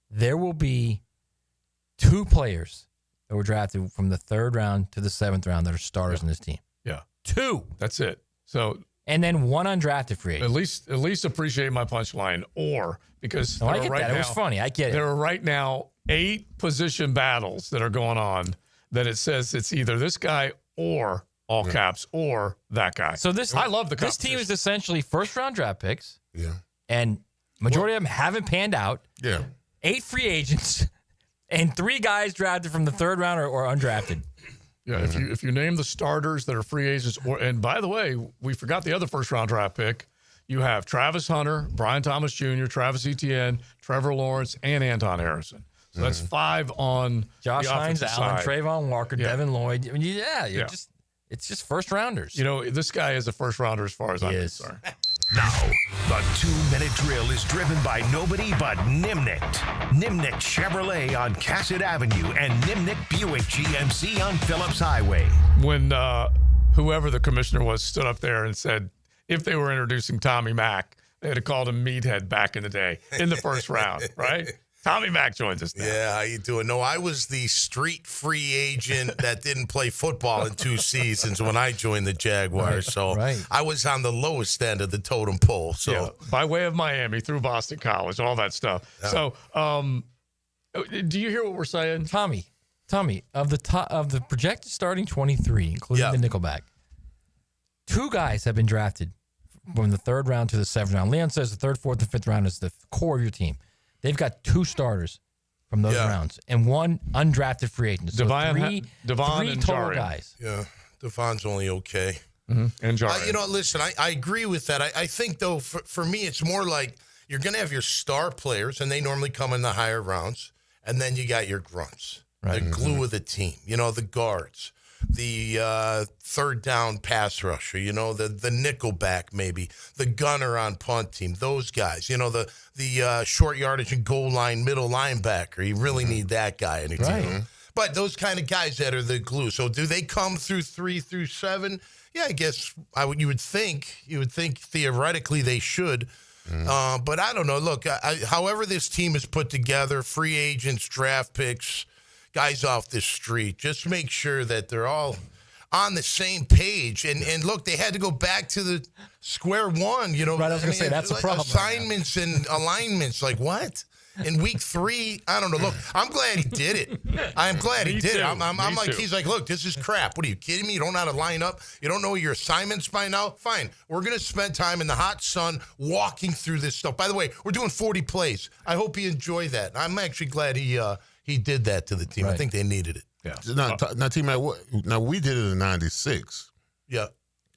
there will be 2 players that were drafted from the 3rd round to the 7th round that are starters in this team. Yeah. 2. That's it. So, and then 1 undrafted free agent. At least appreciate my punchline, or because I get that. It was funny. I get it. There are right now 8 position battles that are going on that it says it's either this guy or all caps or that guy. So I love the this team is essentially first-round draft picks. Yeah. And majority of them haven't panned out. Yeah. 8 free agents and 3 guys drafted from the 3rd round or undrafted. Yeah, if you name the starters that are free agents, and by the way, we forgot the other first-round draft pick. You have Travis Hunter, Brian Thomas Jr., Travis Etienne, Trevor Lawrence, and Anton Harrison. So that's 5 on Josh the Hines, Allen, side. Trayvon Walker, Devin Lloyd. I mean, it's just first rounders. You know, this guy is a first rounder as far as I'm concerned. Now, the 2-minute drill is driven by nobody but Nimnicht. Nimnicht Chevrolet on Cassett Avenue and Nimnicht Buick GMC on Phillips Highway. When whoever the commissioner was stood up there and said if they were introducing Tommy Mack, they'd have called him Meathead back in the day in the first round, right? Tommy Mack joins us now. Yeah, how you doing? No, I was the street free agent that didn't play football in 2 seasons when I joined the Jaguars. So I was on the lowest end of the totem pole. So by way of Miami, through Boston College, all that stuff. Yeah. So, do you hear what we're saying, Tommy? Of the projected starting 23, including the nickelback, 2 guys have been drafted from the 3rd round to the 7th round. Leon says the 3rd, 4th, and 5th round is the core of your team. They've got 2 starters from those rounds and 1 undrafted free agent. So Devon 3 and total Jarian. guys. Yeah, Devon's only okay. And Jarian. Listen, I agree with that. I think, though, for me, it's more like you're going to have your star players, and they normally come in the higher rounds, and then you got your grunts, the glue of the team, the guards, the 3rd down pass rusher, the nickelback maybe, the gunner on punt team, those guys, the short yardage and goal line middle linebacker. You really need that guy in a team. But those kind of guys that are the glue. So do they come through 3 through 7? Yeah, I guess you would think theoretically they should. But I don't know. Look, however this team is put together, free agents, draft picks, guys off the street, just make sure that they're all on the same page. And look, they had to go back to the square one, Right, I was going to say, that's a problem. Assignments and alignments, like what? In week 3, I don't know. Look, I'm glad he did it. I'm glad he did it. I'm like, he's like, look, this is crap. What are you kidding me? You don't know how to line up. You don't know your assignments by now. Fine. We're going to spend time in the hot sun walking through this stuff. By the way, we're doing 40 plays. I hope you enjoy that. I'm actually glad he did that to the team. I think they needed it. Yeah. Now, T-Mac, we did it in '96. Yeah.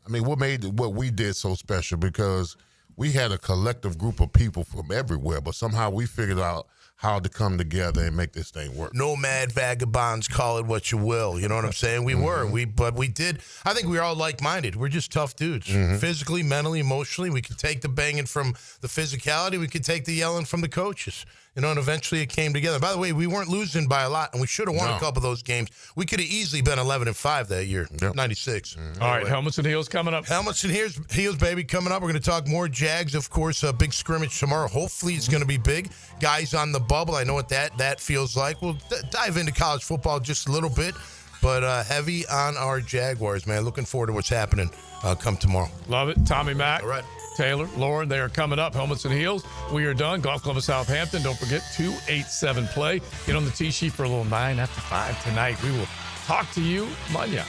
I mean, what made what we did so special? Because we had a collective group of people from everywhere, but somehow we figured out how to come together and make this thing work. Nomad vagabonds, call it what you will. You know what I'm saying? We were. But we did. I think we were all like-minded. We're just tough dudes. Physically, mentally, emotionally. We could take the banging from the physicality. We could take the yelling from the coaches. You know, and eventually it came together. By the way, we weren't losing by a lot, and we should have won a couple of those games. We could have easily been 11-5 that year, 96. All right, Helmets and Heels coming up. Helmets and Heels, baby, coming up. We're going to talk more Jags, of course. A big scrimmage tomorrow. Hopefully it's going to be big. Guys on the bubble. I know what that feels like. We'll dive into college football just a little bit, but heavy on our Jaguars, man. Looking forward to what's happening come tomorrow. Love it. Tommy Mack. All right. Taylor, Lauren, they are coming up. Helmets and Heels. We are done. Golf Club of Southampton. Don't forget 287 play. Get on the tee sheet for a little 9 after 5 tonight. We will talk to you Monday.